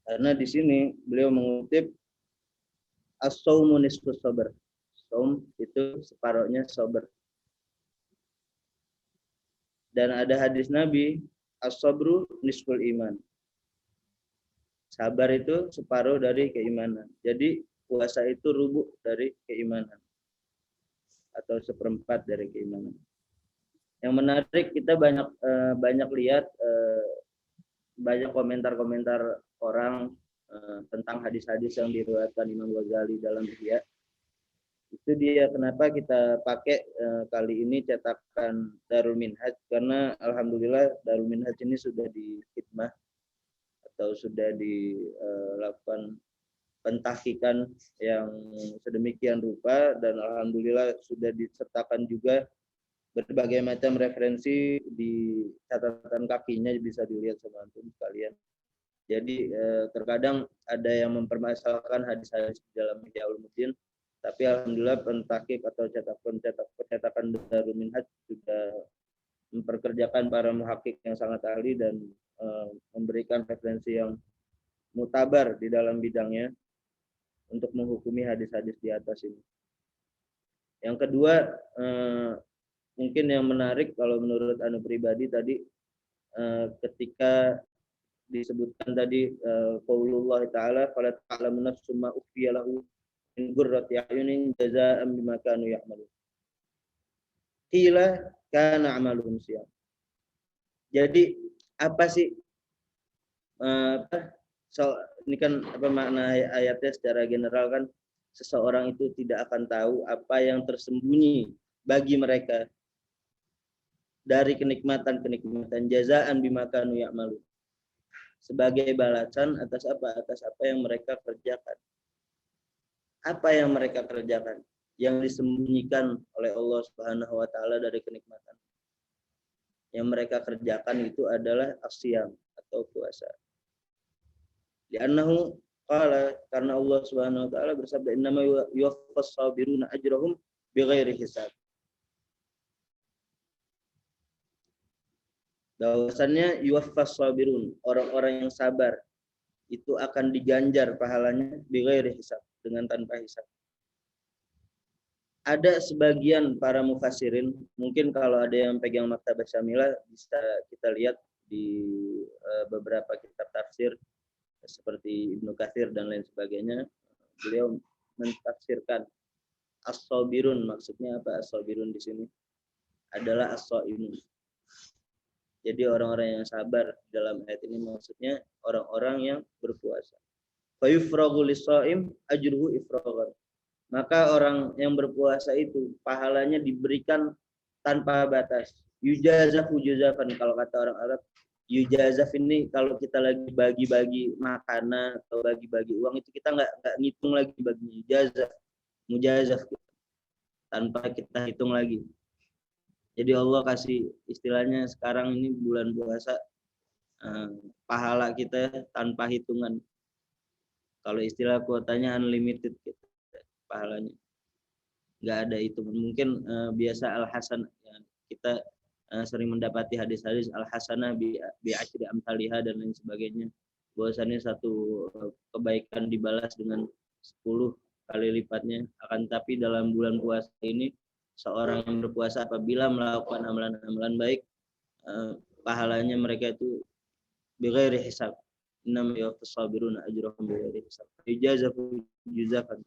Karena di sini beliau mengutip as-saumu nisfus sabr. Saum itu separuhnya sabar. Dan ada hadis Nabi, as-sabru nisful iman. Sabar itu separuh dari keimanan. Jadi puasa itu rubuh dari keimanan atau seperempat dari keimanan. Yang menarik kita banyak lihat banyak komentar-komentar orang tentang hadis-hadis yang diriwayatkan Imam Ghazali dalam Ihya. Itu dia kenapa kita pakai kali ini cetakan Darul Minhaj, karena alhamdulillah Darul Minhaj ini sudah dikhidmah atau sudah dilakukan pentahkikan yang sedemikian rupa, dan alhamdulillah sudah disertakan juga berbagai macam referensi di catatan kakinya, bisa dilihat sama antum sekalian. Jadi terkadang ada yang mempermasalahkan hadis-hadis dalam Ihya Ulumuddin, tapi alhamdulillah pentakik atau cetakan Darul Minhaj sudah memperkerjakan para muhakik yang sangat ahli dan memberikan referensi yang mutabar di dalam bidangnya untuk menghukumi hadis-hadis di atas ini. Yang kedua, mungkin yang menarik kalau menurut anu pribadi tadi, ketika disebutkan tadi qaulullah ta'ala fala ta'lamu nafsum ma ukhfiya lahu min qurrati a'yunin jazaa'an bima kanu ya'malun. Qila kana 'amaluhum siyam. Jadi apa sih ini kan apa makna ayatnya secara general kan, seseorang itu tidak akan tahu apa yang tersembunyi bagi mereka dari kenikmatan-kenikmatan, jazaa'an bima kanu ya'malun, sebagai balasan atas apa yang mereka kerjakan. Apa yang mereka kerjakan yang disembunyikan oleh Allah Subhanahu wa taala dari kenikmatan. Yang mereka kerjakan itu adalah asyam atau puasa. Li'annahu qala, karena Allah Subhanahu wa taala bersabda, innama yuwaffas sabiruna ajrahum bighairi hisab. Bahwasannya yuwaffas sabirun, orang-orang yang sabar itu akan diganjar pahalanya bighairi hisab, dengan tanpa hisab. Ada sebagian para mufassirin, mungkin kalau ada yang pegang Maktabah Syamilah bisa kita lihat di beberapa kitab tafsir seperti Ibnu Katsir dan lain sebagainya, beliau mentafsirkan as-sabirun, maksudnya apa as-sabirun di sini adalah as-shaimun. Jadi orang-orang yang sabar dalam ayat ini maksudnya orang-orang yang berpuasa. Fa yufraghu lis-shaim ajruhu ifraghan. Maka orang yang berpuasa itu pahalanya diberikan tanpa batas. Yujazaf juzafan, kalau kata orang Arab. Yujazaf ini kalau kita lagi bagi-bagi makanan atau bagi-bagi uang itu kita nggak ngitung lagi bagi mujazaf tanpa kita hitung lagi. Jadi Allah kasih istilahnya sekarang ini bulan puasa, pahala kita tanpa hitungan. Kalau istilah kuotanya unlimited gitu, pahalanya nggak ada itu. Mungkin biasa al-hasan, ya, kita sering mendapati hadis-hadis al-hasanah bi asyri amsalihha dan lain sebagainya. Bahwasannya satu kebaikan dibalas dengan 10 kali lipatnya. Akan tapi dalam bulan puasa ini, seorang yang berpuasa apabila melakukan amalan-amalan baik, pahalanya mereka itu bighairi hisab. Innama yuwaffas sabiruna ajrahum bighairi hisab. Yujazafu juzafan.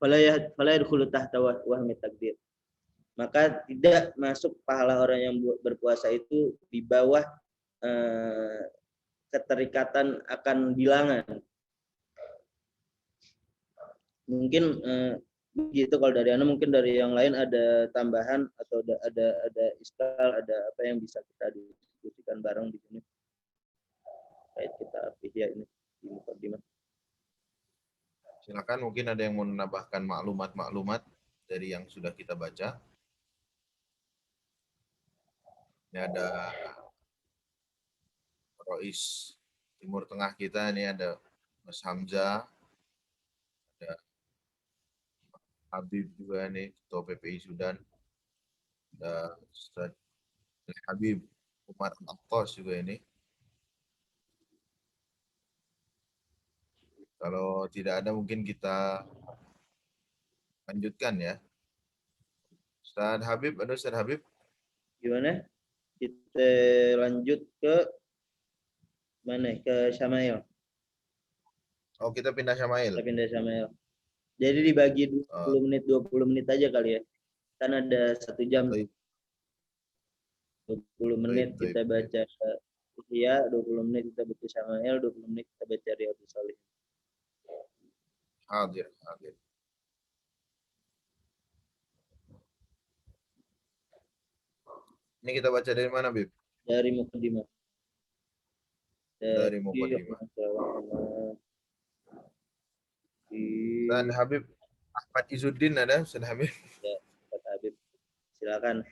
Fala yadkhulu tahta wahmi takdir. Maka tidak masuk pahala orang yang berpuasa itu di bawah keterikatan akan bilangan. Mungkin begitu kalau dari Anda, mungkin dari yang lain ada tambahan atau ada iskal, ada apa yang bisa kita diskusikan bareng di sini. Kait kita Ihya ini di mukadimah. Silakan, mungkin ada yang mau menambahkan maklumat-maklumat dari yang sudah kita baca. Ini ada Rois Timur Tengah kita, ini ada Mas Hamzah, ada Habib juga nih, Ketua PPI Sudan, ada Ustaz Habib Umar Al-Aqas juga ini. Kalau tidak ada mungkin kita lanjutkan ya. Ustaz Habib, ada Ustaz Habib? Gimana? Kita lanjut ke mana? Ke Syamail. Oh, kita pindah Syama'il. Kita pindah Syamail. Jadi dibagi 20 menit aja kali ya. Kan ada 1 jam. Baik, 20 menit baik. kita baca Ihya, 20 menit kita baca Syamail, 20 menit kita baca Riyadhus Shalihin. Hadir, hadir. Ini kita baca dari mana, Bib? Dari Muqaddimah. Dari Muqaddimah. Dan Habib Ahmad Izzuddin ada, Ustaz Habib? Ya, Ustaz Habib. Silakan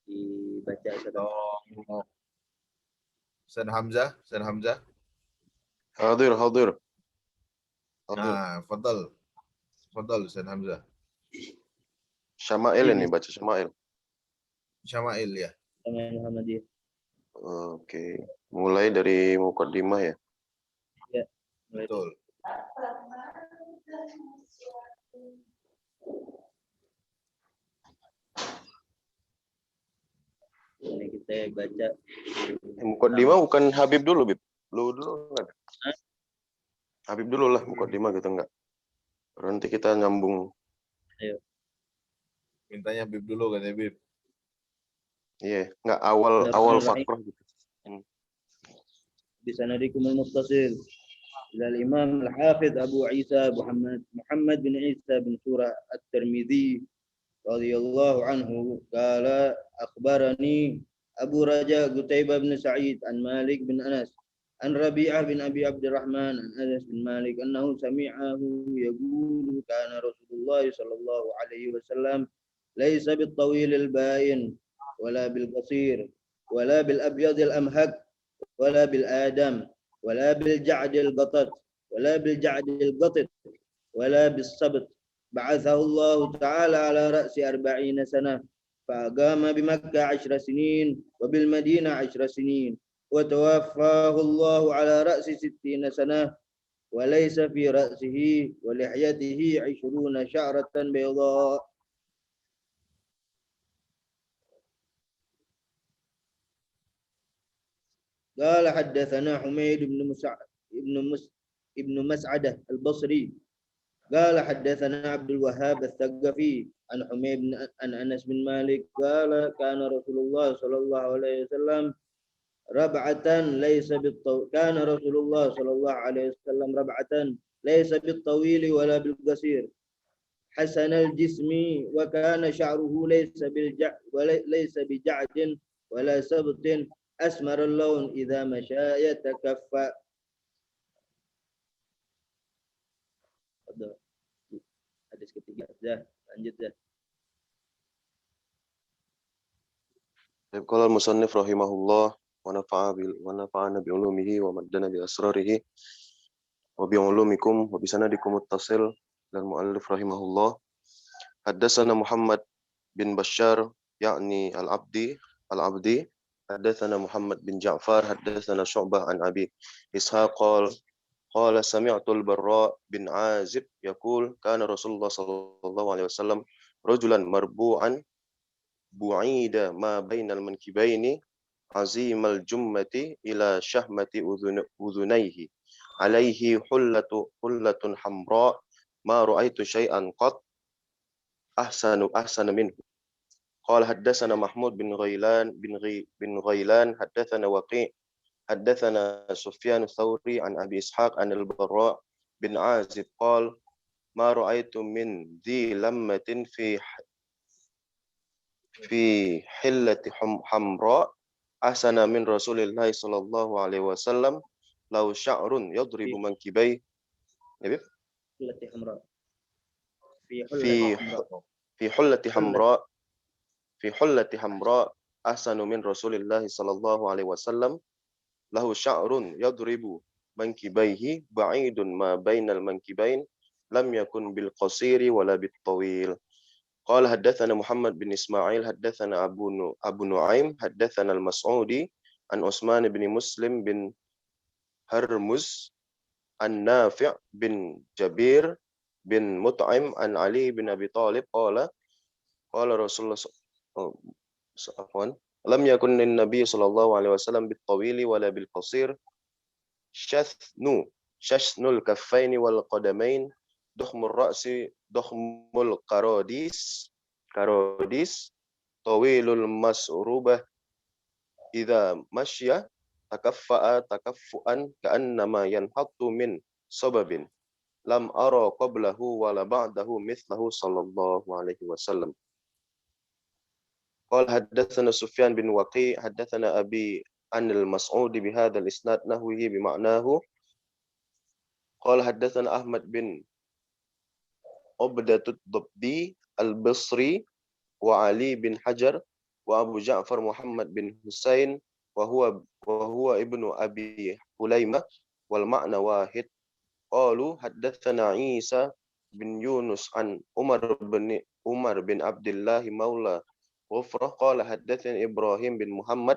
dibaca. Oh. Ustaz Hamzah, Ustaz Hamzah. Hadir. Nah, fadal. Fadal Ustaz Hamzah. Syama'il ini baca Syama'il. Syama'il ya. Muhammadiyah. Oke. Mulai dari Muqaddimah ya. Ya, mulai. Betul. Ini kita baca. Muqaddimah bukan Habib dulu, Bib. Lu dulu enggak? Habib dulu lah, Muqaddimah kita enggak. Nanti kita nyambung. Ayo. Mintanya Bib dulu katanya Bib. Iya, enggak awal fakrah gitu. بسندكم المتصل إلى الإمام الحافظ أبو عيسى محمد بن عيسى بن سورة الترمذي رضي الله عنه قال أخبرني أبو رجاء قتيبة بن سعيد عن مالك بن أنس عن ربيعة بن أبي عبد الرحمن عن أنس بن مالك أنه سمعه يقول كان رسول الله صلى الله عليه وسلم ليس بالطويل البائن ولا بالقصير ولا بالأبيض الأمهق ولا بالآدم ولا بالجعد القطط ولا بالجعد القطط ولا بالسبط بعثه الله تعالى على رأس 40 سنة فأقام بمكة 10 سنين وبالمدينة 10 سنين وتوفاه الله على رأس 60 سنة وليس في رأسه ولحيته 20 شعرة بيضاء. قال حدثنا حميد بن مسعدة البصري قال حدثنا عبد الوهاب الثقفي عن حميد عن أنس بن مالك قال كان رسول الله صلى الله عليه وسلم ربعة ليس بالطويل كان رسول الله صلى الله عليه وسلم ربعة ليس بالطويل ولا بالقصير حسن الجسم وكان شعره ليس بجعد ولا سبط أسمر اللون إذا مشى يتكفى. Hadis ketiga, lanjut ya. Qala al-musannif rahimahullah wa nafa'ana bi ulumihi wa maddana bi asrarihi wa bi ulumikum wa bi sanadikum muttasil dan muallif rahimahullah. Haddatsana Muhammad bin Bashar yakni al-Abdi حدثنا محمد بن جعفر حدثنا شعبة عن أبي إسحاق قال سمعت البراء بن عازب يقول كان رسول الله صلى الله عليه وسلم رجلا مربوعا بعيد ما بين المنكبين عظيم الجمة إلى شحمة أذنيه عليه حلة حمراء ما رأيت شيئا قط أحسن منه. قال حدثنا محمود بن غيلان حدثنا وقيع حدثنا سفيان الثوري عن أبي إسحاق عن البراء بن عازب قال ما رأيت من ذي لمة في حلة حمراء أحسن من رسول الله صلى الله عليه وسلم لو شعر يضرب منكبيه في حلة حمراء أحسن من رسول الله صلى الله عليه وسلم له شعر يضرب منكبيه بعيد ما بين المنكبين لم يكن بالقصير ولا بالطويل. قال حدثنا محمد بن إسماعيل حدثنا أبو نعيم حدثنا المسعودي عن عثمان بن مسلم بن هرمز An-Nafi' bin Jabir bin Mut'im an Ali bin Abi Thalib qala Rasulullah afwan lam yakun Nabi sallallahu alaihi wasallam bit-tawili wala bil-qasir shasnul kaffaini wal qadamain dukhmur ra'si dukhmul qaradis tawilul masrubah idza masya takaffa'a takaffuan ka'annama yanhattu min sababin lam ara qablahu wala ba'dahu mithlahu sallallahu alaihi wasallam. Qala haddatsana Sufyan bin Waqi' haddatsana Abi an al-Mas'ud bihadha al-isnad nahwihi bima'nahu. Qala haddatsana Ahmad bin Ubdatut Dabbi al-Basri wa Ali bin Hajar wa Abu Ja'far Muhammad bin Husain wa huwa ibnu Abi Hulaimah wal ma'na wahid. Qalu haddatsana Isa bin Yunus an Umar bin Abdullah maula Ghufrah qala haddatsani Ibrahim bin Muhammad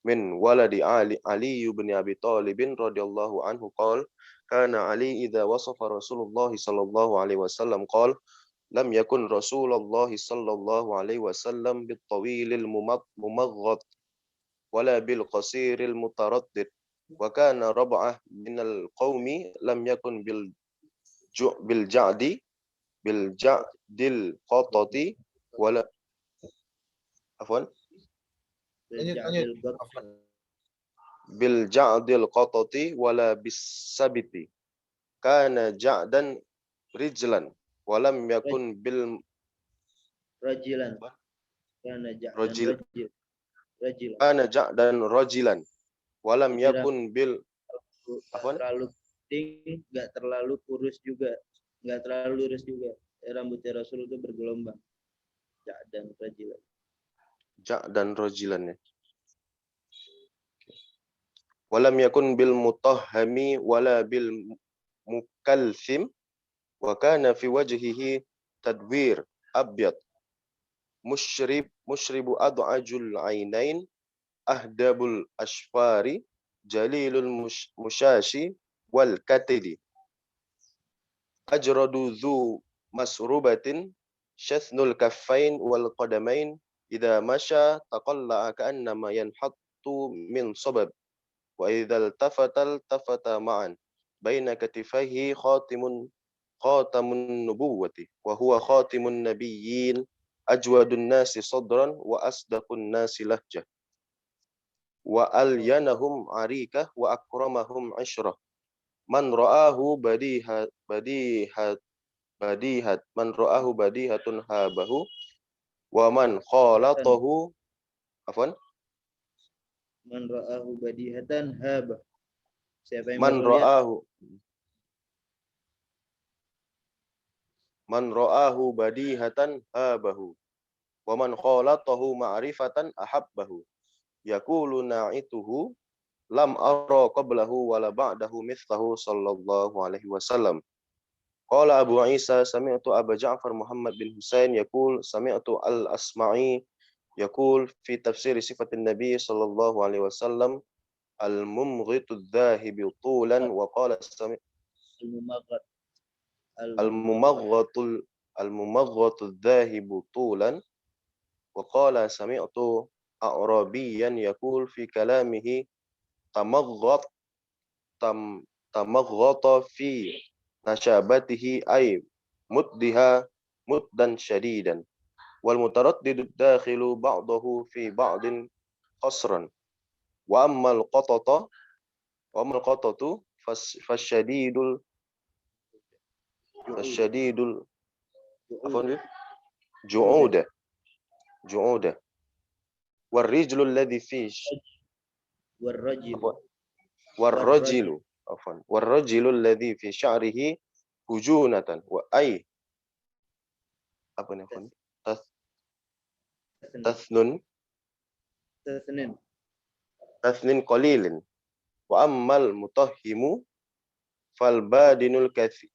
min waladi Ali bin Abi Thalib radhiyallahu anhu qala kana Ali idza wasafa Rasulullah sallallahu alaihi wasallam qala lam yakun Rasulullah sallallahu alaihi wasallam bit-tawilil mumaghad wala bil qasiril mutaraddid wa kana rab'ah minal qaumi lam yakun bil ja'dil qatati wala afwan bil ja'dil qatati wala bis sabiti kana ja'dan rijlan walam yakun bil rajilan kana rajil rajilan kana ja'dan rajilan walam yakun bil afwan terlalu tinggi, nggak terlalu kurus juga, nggak terlalu lurus juga. Rambutnya Rasul itu bergelombang. Dan rajilan. Dan rajilan ya. Walam yakun bil mutahhami wala bil mukalthim wa kana fi wajhihi tadwir abyad mushribu ad'ajul ainain ahdabul ashfari jalilul mushashi wal katidi ajradu dhu masrubatin shathnul kaffain wal qadamain idza masha taqalla'a ka'annama yanhattu min sabab wa idza tafata ma'an baina katifaihi khatamun nubuwwati wa huwa khatimun nabiyyin ajwadun nasi sadran wa asdaqun nasi lahjah wa alyanahum arikah wa akramahum ashrah man ra'ahu badihatun habahu wa man khalatahu afwan man ra'ahu badihatan haba. Siapa yang man ra'ahu badihatan habahu wa man khalatahu ma'rifatan ahabbahu yaqulu na'ituhu lam ara qablahu wala ba'dahu mithlahu sallallahu alaihi wasallam. Qala Abu Isa sami'tu Abu Ja'far Muhammad bin Husain yaqul sami'tu al-Asma'i yaqul fi tafsir sifatin Nabi sallallahu alaihi wasallam al-mumghitu adh-dhahibi tulan wa qala al-mumaghatu adh-dhahibu tulan wa qala sami'tu a'rabiyan yaqul fi kalamihi tamaghata fi nashabatihi ay muddan shadidan wal mutaraddidu dakhilu ba'dahu fi ba'din qasran wa ammal qatatu fasyadidul afwan ju'uda والرجل الذي فيه والرجل الذي في شعره هجونة وأي apa nih afwan tasnin qalilin wa ammal mutahhimu fal badinul kathir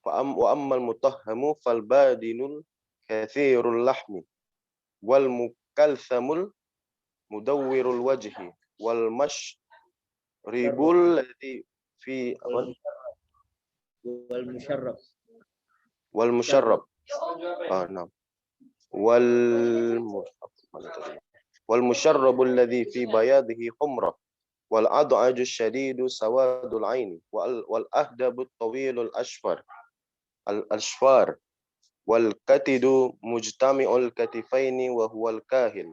wa ammal mutahhamu fal badinul kathirul lahmi wal mukalthamul mudawwirul wajhi wal ribul ladzi fi apa? Wal musyarrab. Wal musyarrab. Nah. Wal musyarrabul ladzi fi bayadihi humrah wal ad'aju syadidu sawadul aini wal ahdabut tawilul ashfar wal katidu mujtami'ul katifaini wa huwal kahil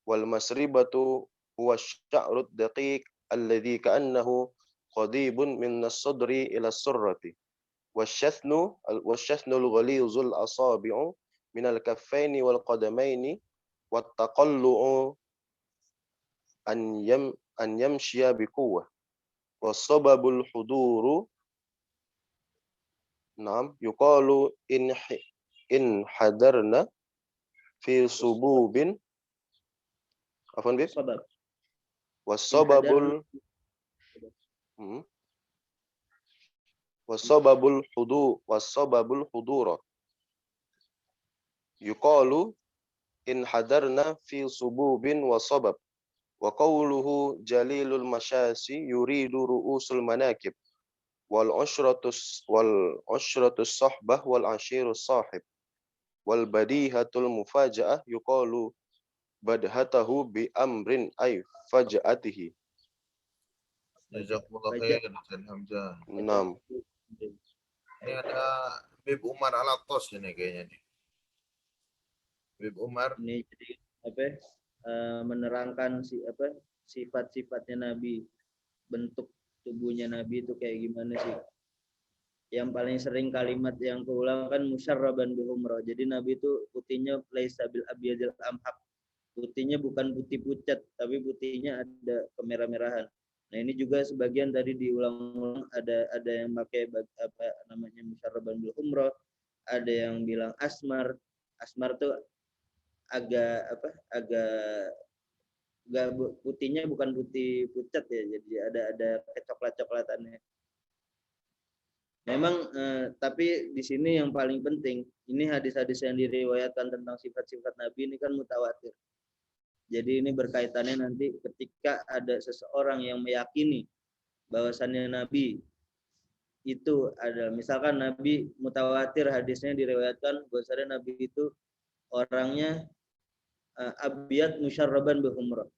wal masribatu huwa sya'rud daqiq alladhi ka'annahu qadibun min as-sadri ila as-surrati wasyathnul ghalizul asabi'u min al-kaffaini wal qadamaini wat taqallu'u an yamshiya biquwwah wasababul huduru yuqalu in hadarna fi sububin afwan bib Sabab. wasababul hudura yuqalu in hadarna fi sububin wasabab wa qawluhu jalilul masyasi yuridu ru'usul manakib wal ushratus sahbah wal ashirus sahib wal badihatul mufaja'ah yuqalu badhatahu bi amrin ay faja'atihi. Jazakumullah khair Ustaz Hamzah. 6. Ini ada Bib Umar Al-Attas ini kayaknya nih. Bib Umar Ini jadi apa? Menerangkan sifat-sifatnya Nabi, bentuk tubuhnya Nabi itu kayak gimana sih? Yang paling sering kalimat yang keulang kan musyarraban bil humrah. Jadi Nabi itu putihnya laisa bil abyadil amhaq. Putihnya bukan putih pucat, tapi putihnya ada kemerah-merahan. Nah, ini juga sebagian tadi diulang-ulang, ada yang pakai apa namanya musyarraban bil humrah, ada yang bilang asmar. Asmar tuh agak putihnya bukan putih pucat ya, jadi ada kecoklat-coklatannya. Memang tapi di sini yang paling penting, ini hadis-hadis yang diriwayatkan tentang sifat-sifat Nabi ini kan mutawatir. Jadi ini berkaitannya nanti ketika ada seseorang yang meyakini bahwasannya Nabi itu ada, misalkan Nabi mutawatir hadisnya diriwayatkan bahwasannya Nabi itu orangnya abiyat musyarraban bihumrah.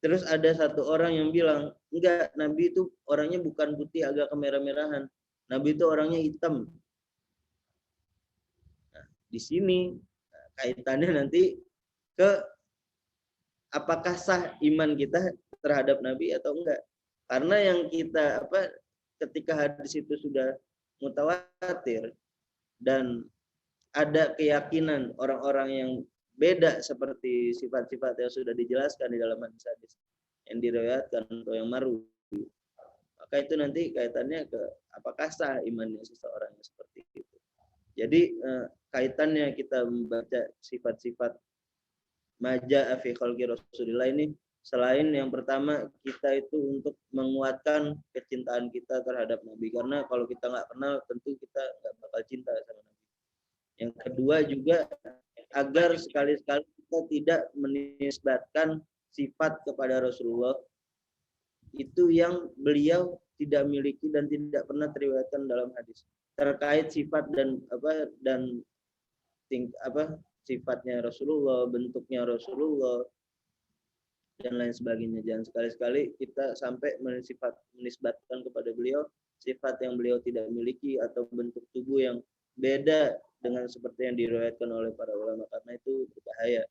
Terus ada satu orang yang bilang, enggak, Nabi itu orangnya bukan putih agak kemerah-merahan. Nabi itu orangnya hitam. Nah, di sini kaitannya nanti ke apakah sah iman kita terhadap Nabi atau enggak. Karena yang kita ketika hadis itu sudah mutawatir dan ada keyakinan orang-orang yang beda seperti sifat-sifat yang sudah dijelaskan di dalam hadis-hadis yang diriwayatkan atau yang marwi, maka itu nanti kaitannya ke apakah sah imannya seseorang yang seperti itu. Jadi kaitannya kita membaca sifat-sifat maja'a fi khalqi Rasulillah ini, selain yang pertama kita itu untuk menguatkan kecintaan kita terhadap Nabi, karena kalau kita nggak kenal tentu kita nggak bakal cinta sama Nabi. Yang kedua juga agar sekali-sekali kita tidak menisbatkan sifat kepada Rasulullah itu yang beliau tidak miliki dan tidak pernah diriwayatkan dalam hadis terkait sifat dan sifatnya Rasulullah, bentuknya Rasulullah dan lain sebagainya. Jangan sekali-sekali kita sampai menisbatkan kepada beliau sifat yang beliau tidak miliki atau bentuk tubuh yang beda dengan seperti yang diriwayatkan oleh para ulama, karena itu berbahaya.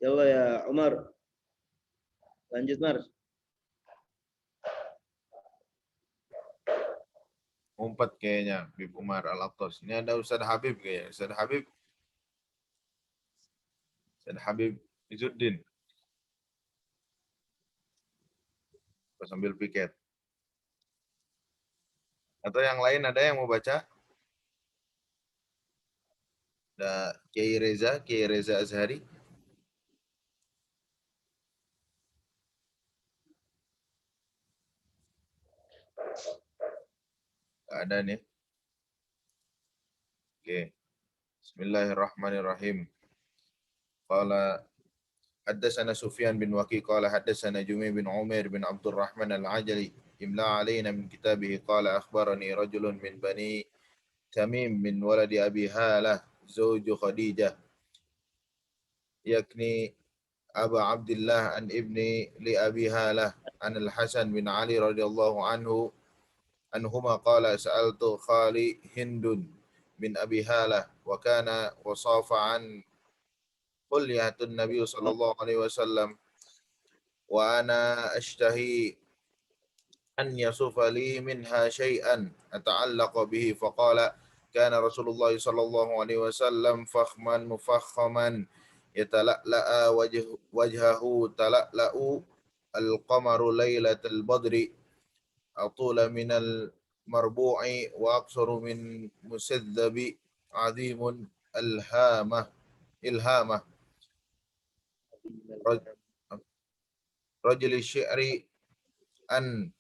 Ya Allah ya Umar. Lanjut Mar. Umpat kayaknya Bib Umar Al-Attas. Ini ada Ustaz Habib kayaknya. Ustaz Habib Izzuddin. Sambil piket. Atau yang lain ada yang mau baca? Ada Kiai Reza Azhari. Nggak ada nih. Oke. Bismillahirrahmanirrahim. Qala حدثنا سفيان بن وكيع قال حدثنا جميع بن عمير بن عبد الرحمن العجلي إملا علينا من كتابه قال أخبرني رجل من بني تميم من ولد أبي هالة زوج خديجة يكني أبا عبد الله عن ابن لأبي هالة عن الحسن بن علي رضي الله عنهما قال سألت خالي هند من أبي هالة وكان وصاف عن قلية النبي صلى الله عليه وسلم وأنا أشتهي أن يصف لي منها شيئا أتعلق به فقال كان رسول الله صلى الله عليه وسلم فخما مفخما يتلألأ وجهه تلألأ القمر ليلة البدر أطول من المربوع وأقصر من مسذب عظيم إلهامة رجل الشعر أن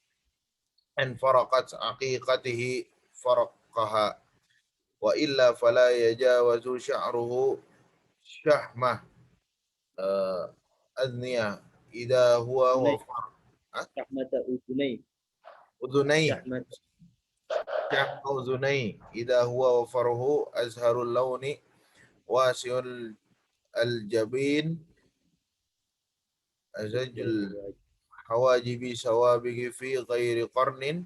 فرقت عقيقته فرقها وإلا فلا يجاوز شعره شحمة أذنية إذا هو وفر شحمة أذني شحمة شحم أذني إذا هو وفره أزهر اللون واسع الجبين أزج الحواجب سوابق في غير قرن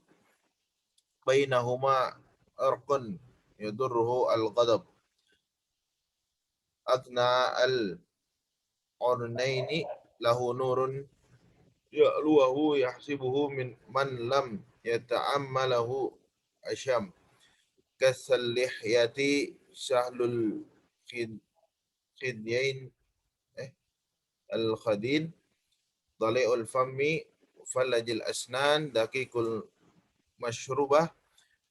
بينهما أرق يضره الغضب أثنى العرنين له نور يألوه يحسبه من لم يتأمله أشم كث اللحية سهل الخدين الخدين ضليع الفم فلج الأسنان دقيق المشروبة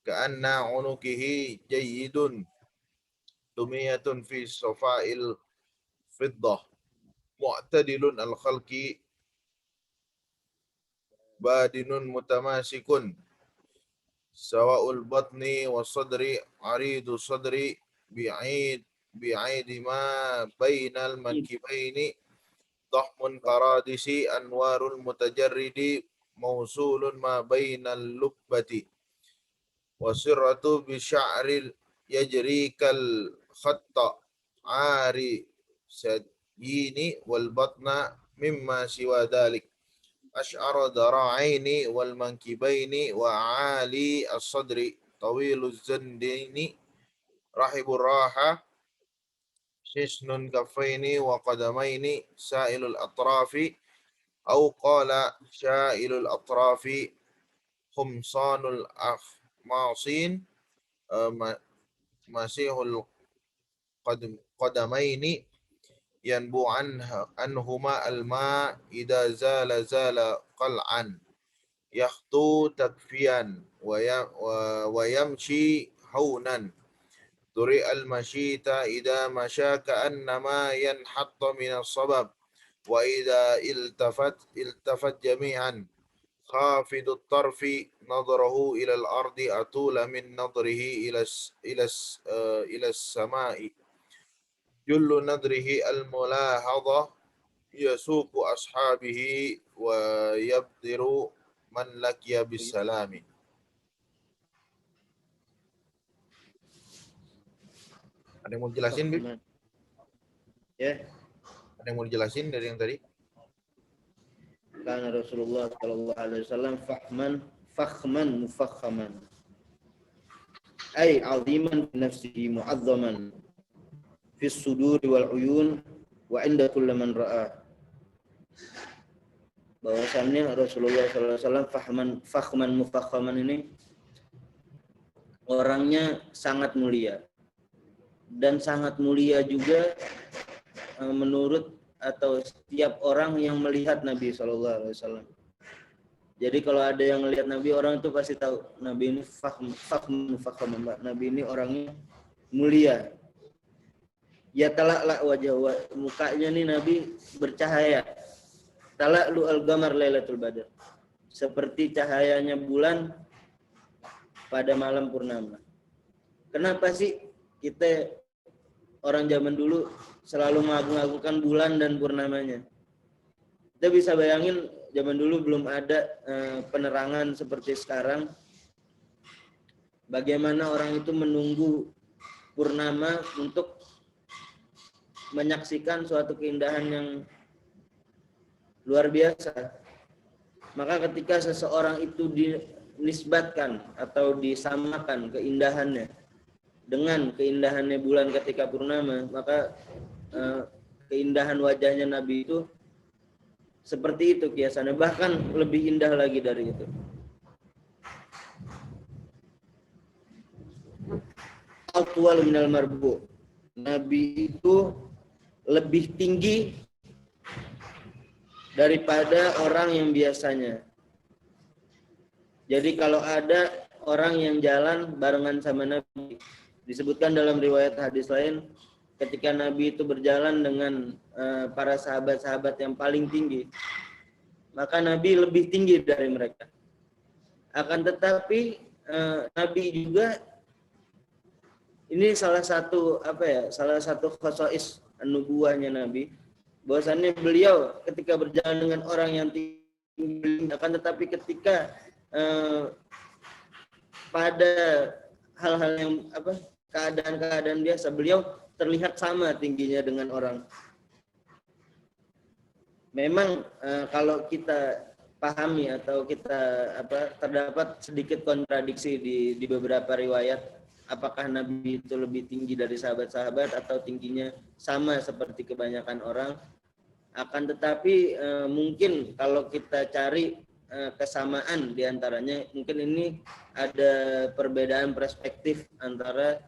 كأن عنقه جيد دمية في صفاء الفضة معتدل الخلق بادن متماسك سواء البطن والصدر عريض الصدر بعيد ما بين المنكبين ضخم قرادس أنوار المتجرد موصول ما بين اللبة وسرة بشعر يجري كالخط عاري سدين والبطن مما سوى ذلك أشعر ذراعين والمنكبين وعالي الصدر طويل الزندين رحب الراحة شسن كفين وقدمين سائل الأطراف أو قال شائل الأطراف خمصان الأخماصين مسيح القدمين ينبو عنهما الماء إذا زال قلعا يخطو تكفيا ويمشي هونا درئ المشيت إذا مشى كأنما ينحط من الصبب وإذا التفت جميعا خافض الطرف نظره إلى الأرض أطول من نظره إلى السماء جل نظره الملاحظة يسوق أصحابه ويبدر من لقي بالسلام. Ada yang mau dijelasin, Bib? Ya. Ada yang mau dijelasin dari yang tadi? Karena Rasulullah sallallahu alaihi wasallam fakhman mufakhaman. Ay 'aziman bi nafsihi mu'azzaman fi as-suduri wal 'uyun wa 'inda kulli man ra'a. Bahwasannya Rasulullah sallallahu alaihi wasallam fakhman mufakhaman ini orangnya sangat mulia. Dan sangat mulia juga menurut atau setiap orang yang melihat Nabi SAW. Jadi kalau ada yang melihat Nabi, orang itu pasti tahu Nabi ini fakhman, Nabi ini orangnya mulia. Ya tala'la wajah, mukanya nih Nabi bercahaya. Tala'lu al-qamar lailatul badr. Seperti cahayanya bulan pada malam purnama. Kenapa sih kita orang zaman dulu selalu mengagung-agungkan bulan dan purnamanya? Kita bisa bayangin zaman dulu belum ada penerangan seperti sekarang. Bagaimana orang itu menunggu purnama untuk menyaksikan suatu keindahan yang luar biasa. Maka ketika seseorang itu dinisbatkan atau disamakan keindahannya dengan keindahannya bulan ketika purnama, maka keindahan wajahnya Nabi itu seperti itu kiasannya, bahkan lebih indah lagi dari itu. Atwal minal marbu. Nabi itu lebih tinggi daripada orang yang biasanya. Jadi kalau ada orang yang jalan barengan sama Nabi, disebutkan dalam riwayat hadis lain, ketika Nabi itu berjalan dengan para sahabat-sahabat yang paling tinggi, maka Nabi lebih tinggi dari mereka. Akan tetapi Nabi juga ini salah satu khosois nubuahnya Nabi, bahwasannya beliau ketika berjalan dengan orang yang tinggi, akan tetapi ketika pada hal-hal yang keadaan-keadaan biasa, beliau terlihat sama tingginya dengan orang. Memang kalau kita pahami atau kita terdapat sedikit kontradiksi di beberapa riwayat, apakah Nabi itu lebih tinggi dari sahabat-sahabat atau tingginya sama seperti kebanyakan orang. Akan tetapi mungkin kalau kita cari kesamaan diantaranya, mungkin ini ada perbedaan perspektif antara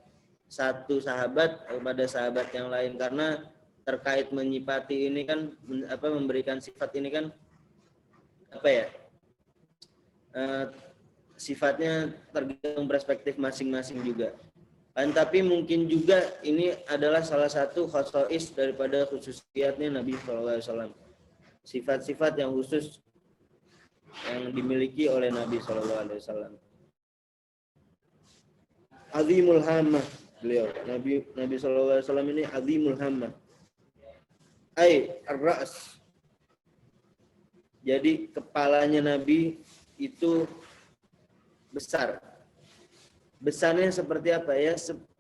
satu sahabat kepada sahabat yang lain, karena terkait menyifati ini kan memberikan sifat ini kan sifatnya tergantung perspektif masing-masing juga. Tapi mungkin juga ini adalah salah satu khosois daripada khususiyatnya Nabi SAW. Sifat-sifat yang khusus yang dimiliki oleh Nabi SAW. Azimul hammah beliau. Nabi SAW ini azimul hammah. Ar-ra's. Jadi kepalanya Nabi itu besar. Besarnya seperti apa ya?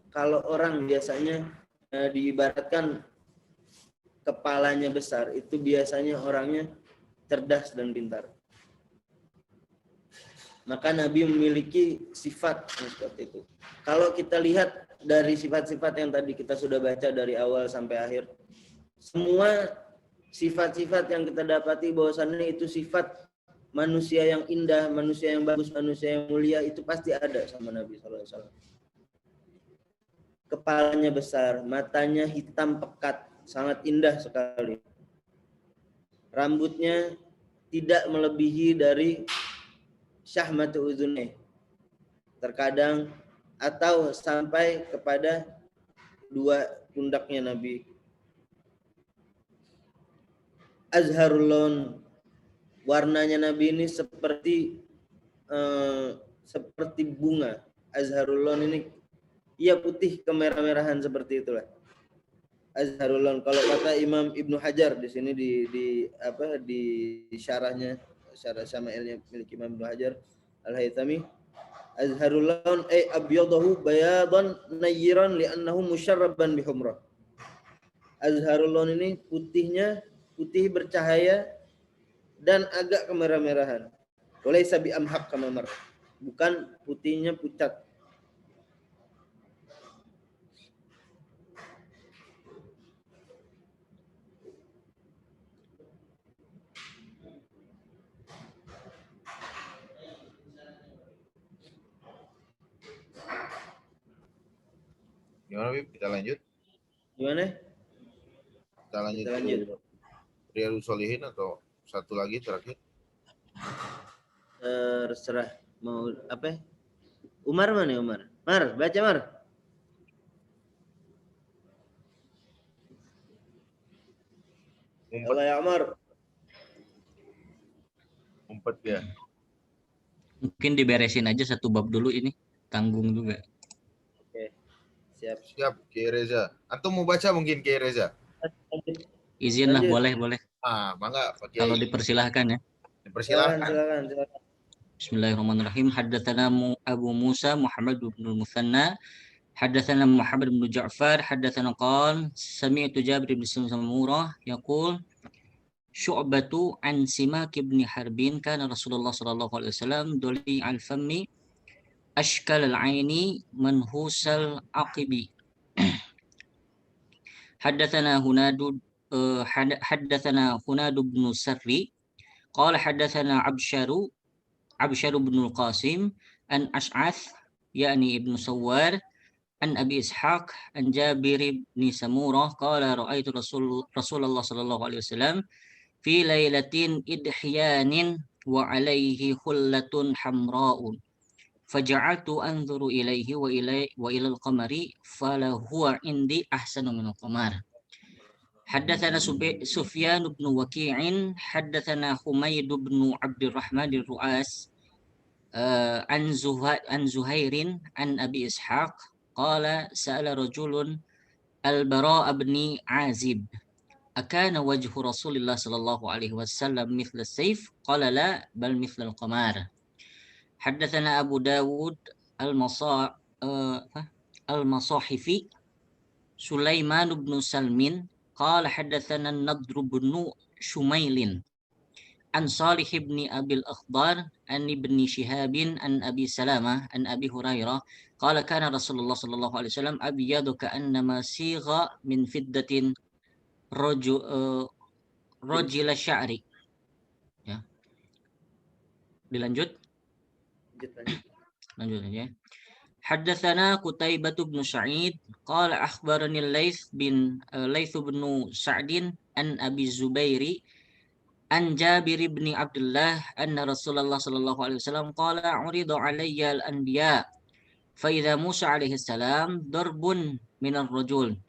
Kalau orang biasanya diibaratkan kepalanya besar, itu biasanya orangnya cerdas dan pintar. Maka Nabi memiliki sifat seperti itu. Kalau kita lihat dari sifat-sifat yang tadi kita sudah baca dari awal sampai akhir, semua sifat-sifat yang kita dapati bahwasannya itu sifat manusia yang indah, manusia yang bagus, manusia yang mulia, itu pasti ada sama Nabi SAW. Kepalanya besar, matanya hitam pekat, sangat indah sekali. Rambutnya tidak melebihi dari syahmatu udhunai, terkadang atau sampai kepada dua pundaknya Nabi. Azharul laun, warnanya Nabi ini seperti bunga. Azharul laun ini ia putih kemerah-merahan seperti itulah. Azharul laun, kalau kata Imam Ibnu Hajar di sini di syarahnya, syarah Syama'ilnya milik Imam Ibnu Hajar Al-Haythami, azharul laun ay abyadahu bayadan nayyiran li'annahu musyarraban bihumrah. Azharul laun ini putih bercahaya dan agak kemerah-merahan. Walaysa bi amhaq kama mar. Bukan putihnya pucat. Gimana, Bib? Kita lanjut? Gimana? Kita lanjut. Riyadhus Shalihin atau satu lagi terakhir? Terserah mau apa? Umar mana ya, Umar? Mar, baca Mar. Allah ya Umar. Umpet ya. Mungkin diberesin aja satu bab dulu ini, tanggung juga. Oke. Siap. Siap, Kiai Reza. Antum mau baca mungkin Kiai Reza? Izin lah, boleh. Mangga Pak Kalau Kiai. dipersilahkan ya. Dipersilahkan. Silakan. Bismillahirrahmanirrahim. Haddatsana Abu Musa Muhammad bin Muthanna, haddatsana Muhammad bin Ja'far, haddatsana qala sami'tu Jabir bin Samurah yaqul Syu'batu an Simak bin Harbin kana Rasulullah sallallahu alaihi wasallam duli al-fammi ashkal al-aini manhusal aqibi. Haddatsana Hunadu bin Sarri qala haddatsana Absyaru bin Al-Qasim an Ash'ath yakni Ibnu Sawwar an Abi Ishaq an Jabir bin Samurah qala ra'aitu Rasulullah sallallahu alaihi wasallam fi lailatin idhyanin wa alaihi khullatun hamra'un faja'altu anzuru ilaihi wa ila al-qamari falahu indi ahsanu min al-qamar. Haddatsana Sufyan bin Waqi'in haddatsana Humaid bin Abdurrahman ar-Ru'as an Zuhairin an Abi Ishaq qala sa'ala rajulun al-Bara' bin Azib akana wajhu Rasulillah sallallahu alaihi wasallam mithla as-sayf qala la bal mithla al-qamar. Haddatsana Abu Dawud al-Masahifi Sulaiman bin Salmin qala haddatsana Nadr bin Shumailin an Salih bin Abil Akhbar an Ibni Shihabin an Abi Salamah an Abi Hurairah qala kana Rasulullah sallallahu alaihi wasallam abyadu ka'annama sigha min fiddatin rajila sya'ri. Ya. Dilanjut. Lanjut aja. Haddatsana Qutaibah bin Sa'id qala akhbarani Laits bin Sa'din an Abi Zubairi an Jabir bin Abdullah anna Rasulullah sallallahu alaihi wasallam qala urida alayya al-anbiya fa idza Musa alaihi salam darbun min ar-rajul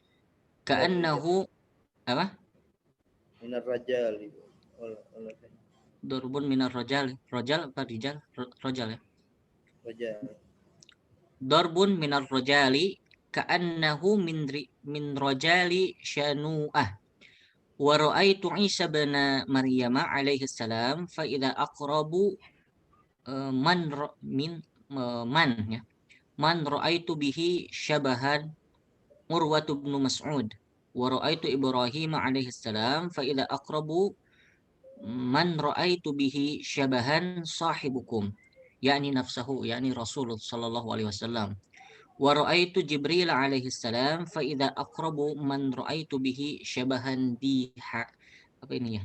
ka'annahu apa? Min ar-rajal. Darbun min ar-rajal. Rajal apa rijal? Rajal ya. Rajal. Darbun min ar-rajali ka'annahu min rajali shanu'ah. Wa ra'aitu Isa bin Maryam alaihi salam fa idza aqrabu man ra'aitu bihi syabahan Urwatu bin Mas'ud wa ra'aitu Ibrahim alaihi salam fa idza aqrabu man ra'aitu bihi syabahan sahibukum yakni nafsahu yakni Rasul sallallahu alaihi wasallam wa ra'aitu Jibril alaihi salam fa idza aqrabu man ra'aitu bihi syabahan diha apa ini ya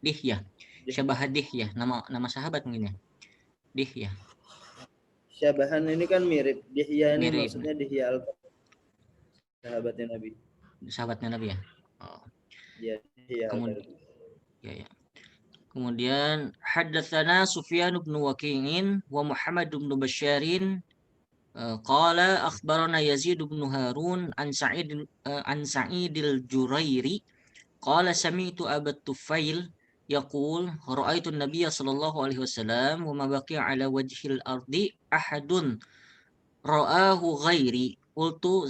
Dihya syabahan Dihya nama sahabat mungkin ya Dihya syabahan ini kan mirip Dihya ini mirip. Maksudnya Dihya sahabatnya Nabi ya oh. Ya, Dihya ya. Kemudian haddatsana Sufyan bin Waqi'in wa Muhammad bin Basyarin qala akhbarana Yazid bin Harun an Sa'id al-Jurairi qala sami'tu Abu Tufail yaqul ra'aitu an-nabiy sallallahu alaihi wasallam wa ma baqiya ala wajhil ardi ahadun ra'ahu ghairi qultu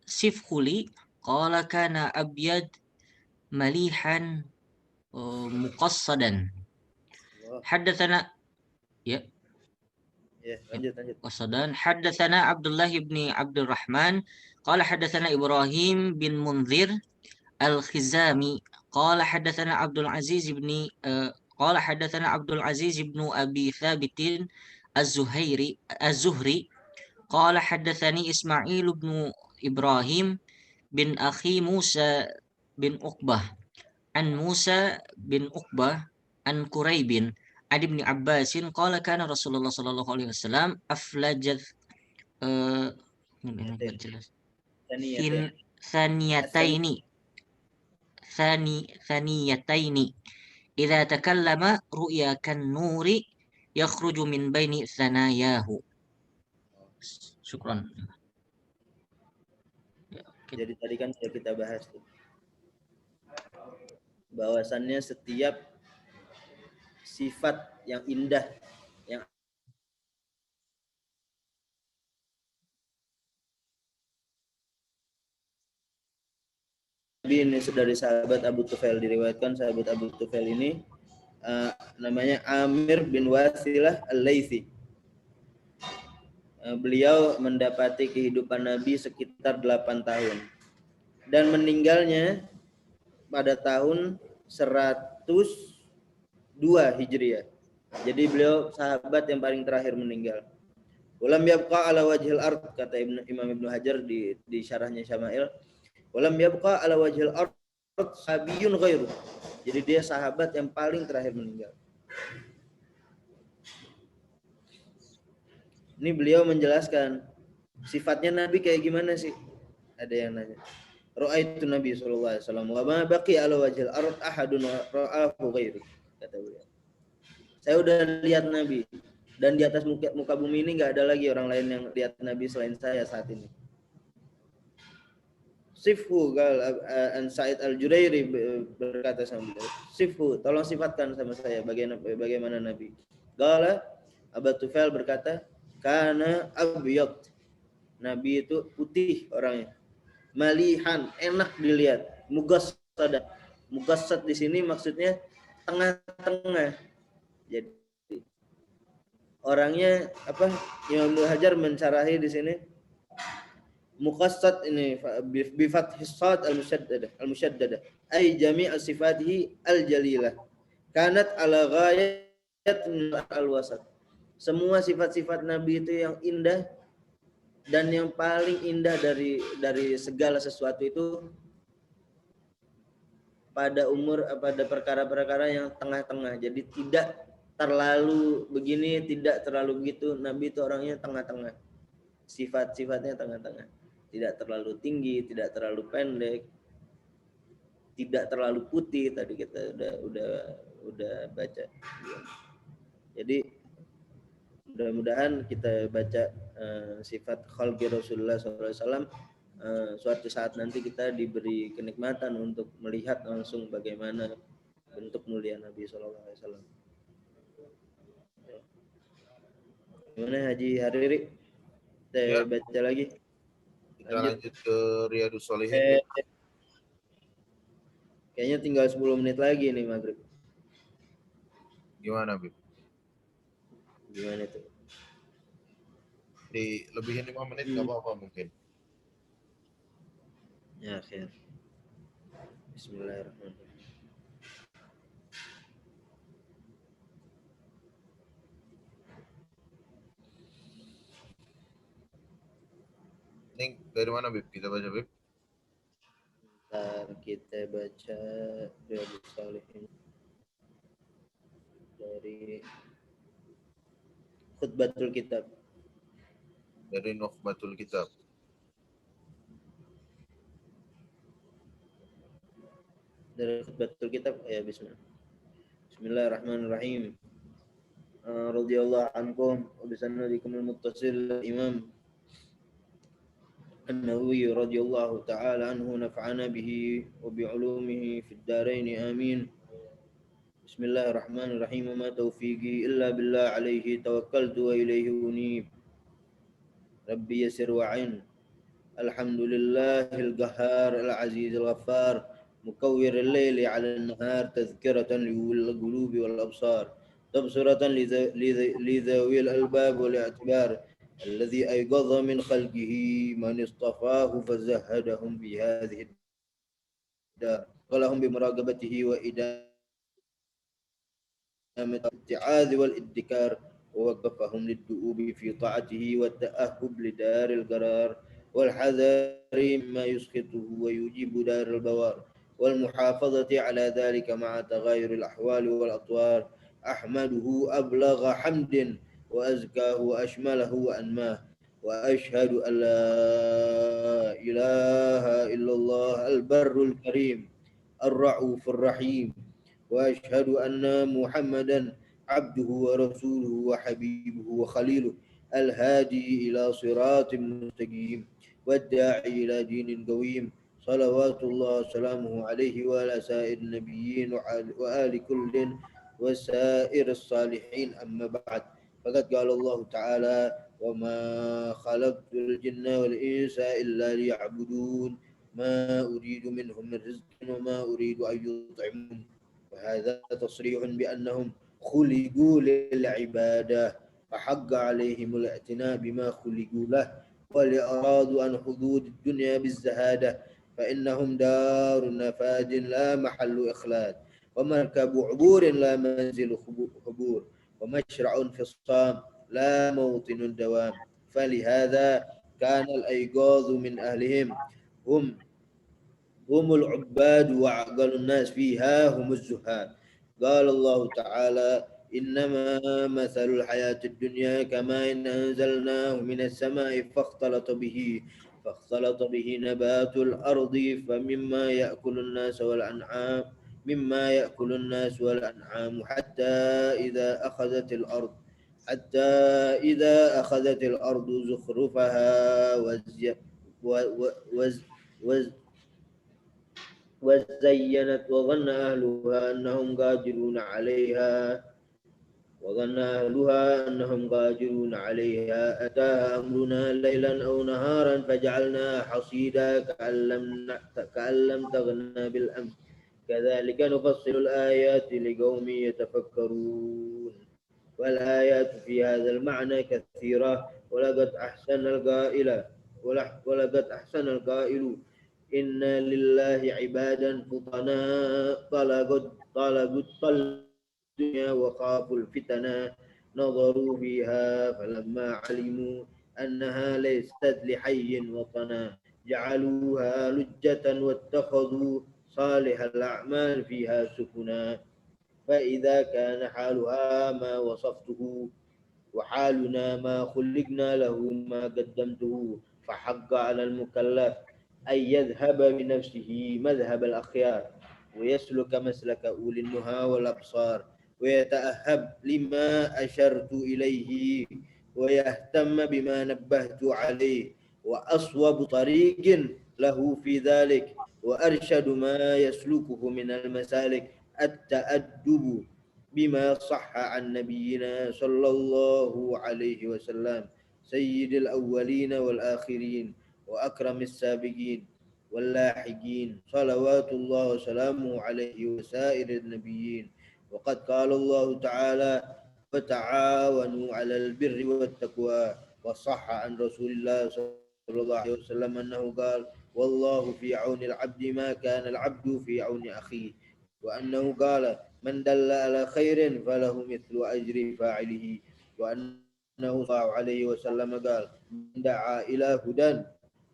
sifhuli qala kana abyad malihan muqassadan. Haddatsana lanjut. Qasadan haddatsana Abdullah bin Abdurrahman qala haddatsana Ibrahim bin Munzir al-Khizami qala haddatsana Abdul Aziz bin Abi Thabit az-Zuhri qala haddatsani Ismail bin Ibrahim bin akhi Musa bin Uqbah an Musa bin Uqbah an Quraibin an Ibn Abbasin qala kana Rasulullah sallallahu alaihi wasallam aflajat thaniyataini idza takallama ru'ya kan nuri yakhruju min baini thanayahu. Syukran. Jadi tadi kan sudah kita bahas tuh, bahwasannya setiap sifat yang indah yang ini dari sahabat Abu Tufail, diriwayatkan sahabat Abu Tufail ini namanya Amir bin Wasilah Al-Laythi. Beliau mendapati kehidupan Nabi sekitar 8 tahun dan meninggalnya pada tahun 102 Hijriah. Jadi beliau sahabat yang paling terakhir meninggal. Walam yabqa ala wajhil ard, kata Imam Ibnu Hajar di syarahnya Syama'il. Walam yabqa ala wajhil ard sabiyun ghairu. Jadi dia sahabat yang paling terakhir meninggal. Ini beliau menjelaskan sifatnya Nabi kayak gimana sih? Ada yang nanya. Ra'aitu Nabi sallallahu alaihi wasallam wa ma baqi ala wajhil ard ahadun ra'ahu ghairi, kata beliau. Saya udah lihat Nabi dan di atas muka bumi ini enggak ada lagi orang lain yang lihat Nabi selain saya saat ini. Sifhu gal an Sa'id Al-Jurairi berkata sama beliau, Sifhu, tolong sifatkan sama saya bagaimana Nabi. Qala Abu Tufail berkata, kana abyad. Nabi itu putih orangnya. Malihan, enak dilihat. Mugassad. Mugassad di sini maksudnya tengah-tengah. Jadi orangnya apa? Imam Ibnu Hajar mencarahi di sini. Muqassad ini bi fathis sad al-musyaddada ay jami' sifatihi al-jalilah kanat ala ghayat al-wasat. Semua sifat-sifat Nabi itu yang indah dan yang paling indah dari segala sesuatu itu pada perkara-perkara yang tengah-tengah. Jadi tidak terlalu begini, tidak terlalu begitu. Nabi itu orangnya tengah-tengah. Sifat-sifatnya tengah-tengah. Tidak terlalu tinggi, tidak terlalu pendek, tidak terlalu putih. Tadi kita udah baca. Jadi mudah-mudahan kita baca sifat khalqi Rasulullah SAW. Suatu saat nanti kita diberi kenikmatan untuk melihat langsung bagaimana bentuk mulia Nabi SAW. Gimana Haji Hariri? Kita baca lagi. Kita lanjut ke Riyadhus Shalihin. Kayaknya tinggal 10 menit lagi nih maghrib. Gimana, Bib? Gimana itu? Lebihin 5 menit nggak apa-apa mungkin. Ya, khair. Bismillahirrahmanirrahim. Ini dari mana, Bib? Kita baca, Bib. Ntar kita baca Riyadhus Shalihin dari Khutbatul Kitab. Dari Nukhbatul Kitab. Dari Khutbatul Kitab, ya bismillah. Bismillahirrahmanirrahim. Radhiyallahu ankum wa bisanadikum al-muttasil Imam An-Nawawi radhiyallahu ta'ala anhu nafa'ana bihi wa bi'ulumihi fid darain amin. Bismillahirrahmanirrahim. Ma taufiqi illa billah alaihi tawakkaltu wa ilaihi unib. Rabbi yasir wa'in. Alhamdulillahil ghahhar al-aziz al-ghaffar mukawwir al-layli 'ala an-nahar tadhkiratan lil qulubi wal absar tabsiratan li dhawil albab wal i'tibar الذي أيقظ من خلقه من اصطفاه فزهدهم بهذه الدار ولهم بمراقبته وإدامة الاتعاذ والادكار ووقفهم للدؤوب في طاعته والتأهب لدار القرار والحذر مما يسخطه ويجيب دار البوار والمحافظة على ذلك مع تغير الأحوال والأطوار أحمده أبلغ حمد وأزكاه وأشمله وأنماه وأشهد أن لا إله إلا الله البر الكريم الرؤوف الرحيم وأشهد أن محمدا عبده ورسوله وحبيبه وخليله الهادي إلى صراط مستقيم والداعي إلى دين قويم صلوات الله وسلامه عليه وعلى سائر النبيين وآل كل وسائر الصالحين أما بعد فقد قال الله تعالى وما خلقت الجن والإنس إلا ليعبدون ما أريد منهم من رزق وما أريد أن يطعمون. وهذا تصريح بأنهم خلقوا للعبادة فحق عليهم الاعتناء بما خلقوا له، ولأرادوا عن حدود الدنيا بالزهادة فإنهم دار نفاد لا محل إخلاد، ومركب عبور لا منزل حبور، ومشرع انفصام لا موطن دوام. فلهذا كان الأيقاظ من أهلهم هم العباد، وأعقل الناس فيها هم الزهاد. قال الله تعالى: إنما مثل الحياة الدنيا كماء إن أنزلناه من السماء فاختلط به نبات الأرض مما يأكل الناس والأنعام حتى إذا أخذت الأرض زخرفها وزينت وظن أهلها أنهم قادرون عليها أتاها أمرنا ليلا أو نهارا فجعلناها حصيدا كأن لم تغن بالأمس كذلك نفصل الآيات لقوم يتفكرون. والآيات في هذا المعنى كثيرة، ولقد أحسن القائل إن لله عبادا فطنا طلبوا الدنيا وخافوا الفتنا نظروا فيها فلما علموا أنها ليست لحي وطنا جعلوها لجة واتخذوا صالح الأعمال فيها سفنا. فإذا كان حالها ما وصفته وحالنا ما خلقنا له ما قدمته فحق على المكلف أن يذهب بنفسه مذهب الأخيار ويسلك مسلك أولي النهى والأبصار ويتأهب لما أشرت إليه ويهتم بما نبهت عليه، وأصوب طريق له في ذلك وأرشد ما يسلكه من المسالك التأدب بما صح عن نبينا صلى الله عليه وسلم سيد الأولين والآخرين وأكرم السابقين واللاحقين صلوات الله وسلامه عليه وسائر النبيين. وقد قال الله تعالى: وتعاونوا على البر والتقوى. وصح عن رسول الله صلى الله عليه وسلم أنه قال: والله في عون العبد ما كان العبد في عون أخيه. وأنه قال: من دل على خير فله مثل أجر فاعله. وأنه صلى الله عليه وسلم قال: من دعا إلى هدى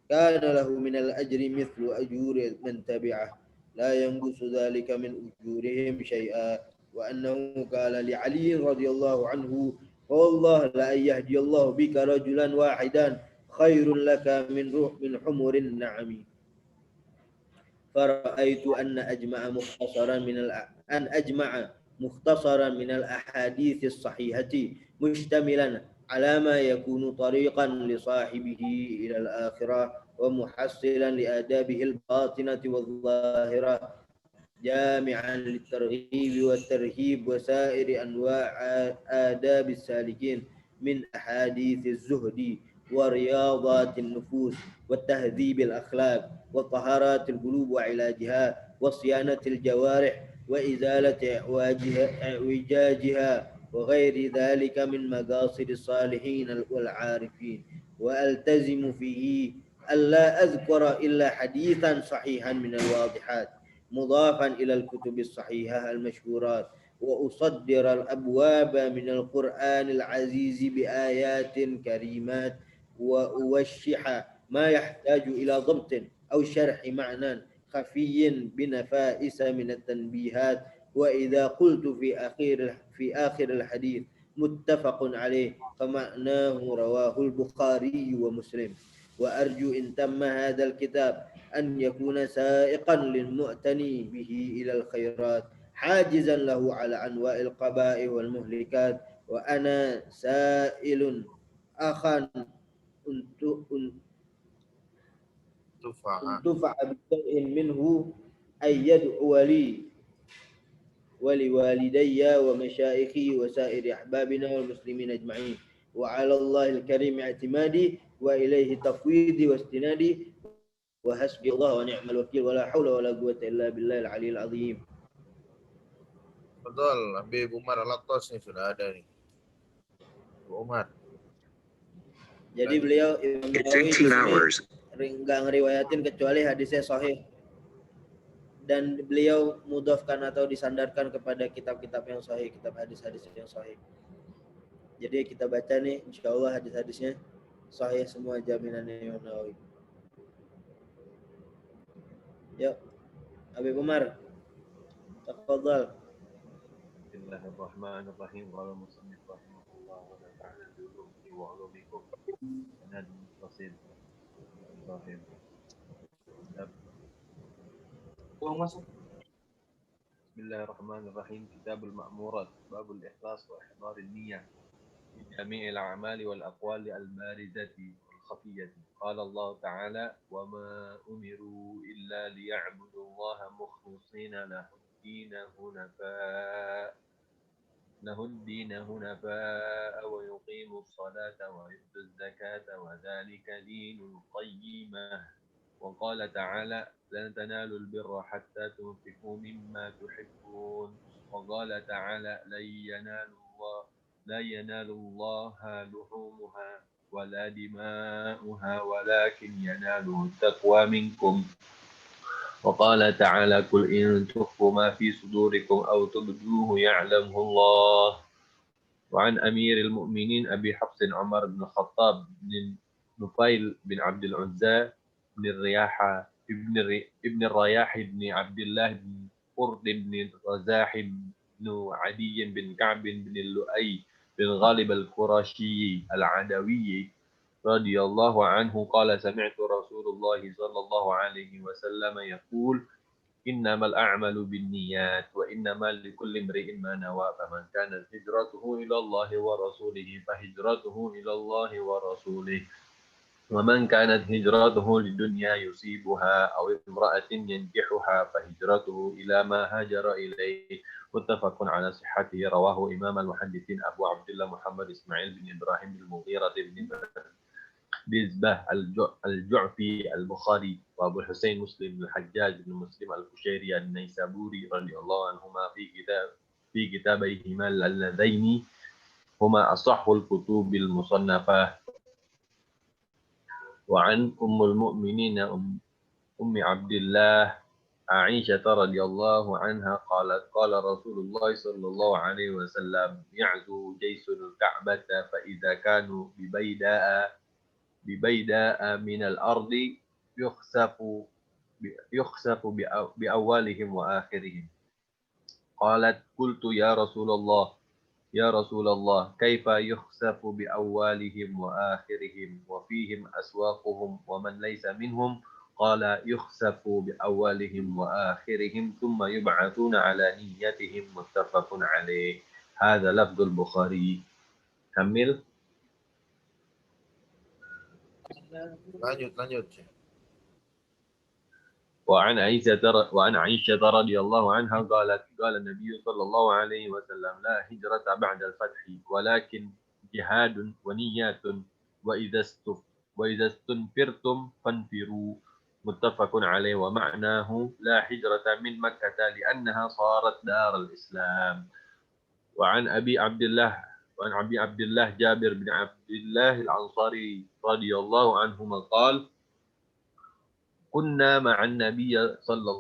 كان له من الأجر مثل أجور من تبعه لا ينقص ذلك من أجورهم شيئا. وأنه قال لعلي رضي الله عنه: والله لأن يهدي الله بك رجلا واحدا خير لك من حمر النعم. فرأيت أن أجمع مختصرا من الأحاديث الصحيحة مشتملا على ما يكون طريقا لصاحبه إلى الآخرة ومحصلا لآدابه الباطنة والظاهرة جامعا للترغيب والترهيب وسائر أنواع آداب السالكين من أحاديث الزهد ورياضات النفوس والتهذيب الأخلاق وطهارات القلوب وعلاجها وصيانة الجوارح وإزالة اعوجاجها وغير ذلك من مقاصد الصالحين والعارفين. وألتزم فيه ألا أذكر إلا حديثا صحيحا من الواضحات مضافا إلى الكتب الصحيحة المشهورات، وأصدر الأبواب من القرآن العزيز بآيات كريمات، وأوشح ما يحتاج إلى ضبط أو شرح معنى خفي بنفائس من التنبيهات. وإذا قلت في آخر الحديث متفق عليه فمعناه رواه البخاري ومسلم. وأرجو إن تم هذا الكتاب أن يكون سائقا للمعتني به إلى الخيرات حاجزا له على أنواع القبائح والمهلكات. وأنا سائل أخا انتفع بشيء منه أن يدعو لي ولوالدي ومشايخي وسائر أحبابنا والمسلمين أجمعين. وعلى الله الكريم اعتمادي وإليه تفويضي واستنادي wa hasbiyallahu wa ni'mal wakil wa la haula wa la quwwata illa billahil aliyil azim. Betul, Habib Umar Al-Attas nih sudah ada nih. Bu Umar. Jadi beliau Imam Nawawi di sini nggak ngeriwayatin kecuali hadisnya sahih, dan beliau mudhafkan atau disandarkan kepada kitab-kitab yang sahih, kitab hadis-hadis yang sahih. Jadi kita baca nih, insya Allah hadis-hadisnya sahih semua, jaminannya Imam Nawawi. Yuk, Habib Umar, tafadhal. Bismillahirrahmanirrahim. Qala musannif rahimahullah wa nafa'ana bi ulumihi wa ulumikum. Sanad muttasil. Sahih. Bismillahirrahmanirrahim. Kitabul Ma'murat. Babul ikhlas wa ihdarin niyyah. في جميع الأعمال والأقوال البارزة والخفية. قال الله تعالى: وما أمروا إلا ليعبدوا الله مخلصين له الدين حنفاء ويقيموا الصلاة ويؤتوا الزكاة وذلك دين القيمة. وقال تعالى: لن تنالوا البر حتى تنفقوا مما تحبون. وقال تعالى: لا ينال الله لحومها ولا دماؤها ولكن يناله التقوى منكم. وقال تعالى: قل إن تخفوا ما في صدوركم أو تبدوه يعلمه الله. وعن أمير المؤمنين أبي حفص عمر بن الخطاب بن نفيل بن عبد العزى بن الرياح بن عبد الله بن قرد بن رزاح بن عدي بن كعب بن اللؤي بن غالب القرشي العدوي رضي الله عنه قال: سمعت رسول الله صلى الله عليه وسلم يقول: إنما الأعمال بالنيات وإنما لكل امرئ ما نوى، فمن كانت هجرته إلى الله ورسوله فهجرته إلى الله ورسوله، ومن كانت هجرته لدنيا يصيبها أو امرأة ينكحها فهجرته إلى ما هاجر إليه. متفق على صحته. رواه إمام المحدثين أبو عبد الله محمد إسماعيل بن إبراهيم المغيرة بن بزبة الجعفي البخاري، وأبو الحسين مسلم بن الحجاج بن مسلم القشيري النيسابوري رضي الله عنهما في كتابيهما اللذين هما أصح الكتب المصنفة. وعن أم المؤمنين أم عبد الله عائشة رضي الله عنها قالت: قال رسول الله صلى الله عليه وسلم: يعزو جيش الكعبة فإذا كانوا ببيداء من الأرض يخسف بأولهم وآخرهم. قالت: قلت يا رسول الله كيف يخسف بأولهم وآخرهم وفيهم أسواقهم ومن ليس منهم؟ قال: يخسف بأولهم وآخرهم ثم يبعثون على نيتهم. متفق عليه. هذا لفظ البخاري. كمل. Lanjut. وعن عائشة رضي الله عنها قالت: قال النبي صلى الله عليه وسلم: لا هجرة بعد الفتح ولكن جهاد ونيات وإذا استنفرتم فانفروا. متفق عليه. ومعناه لا هجرة من مكة لأنها صارت دار الإسلام. وعن أبي عبد الله جابر بن عبد الله الأنصاري رضي الله عنهما قال: كنا مع النبي صلى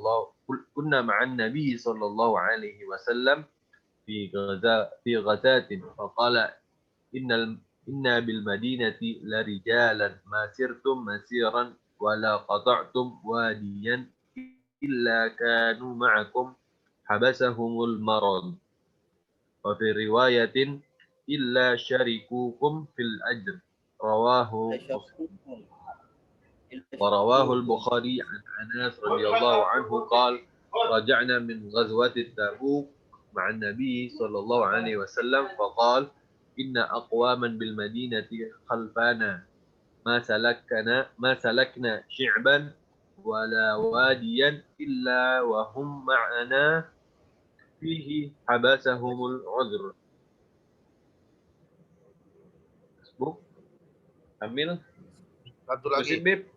الله عليه وسلم في غزاة فقال: إن بالمدينة لرجالا ما سرتم مسيرا ولا قطعتم واديا إلا كانوا معكم حبسهم المرض، وفي رواية إلا شركوكم في الأجر. ورواه البخاري عن أنس رضي الله عنه قال: رجعنا من غزوة تبوك مع النبي صلى الله عليه وسلم فقال: إن أقواما بالمدينة خلفنا ما سلكنا شعبا ولا واديا إلا وهم معنا فيه حبسهم العذر. Ambil. Satu lagi. Bib.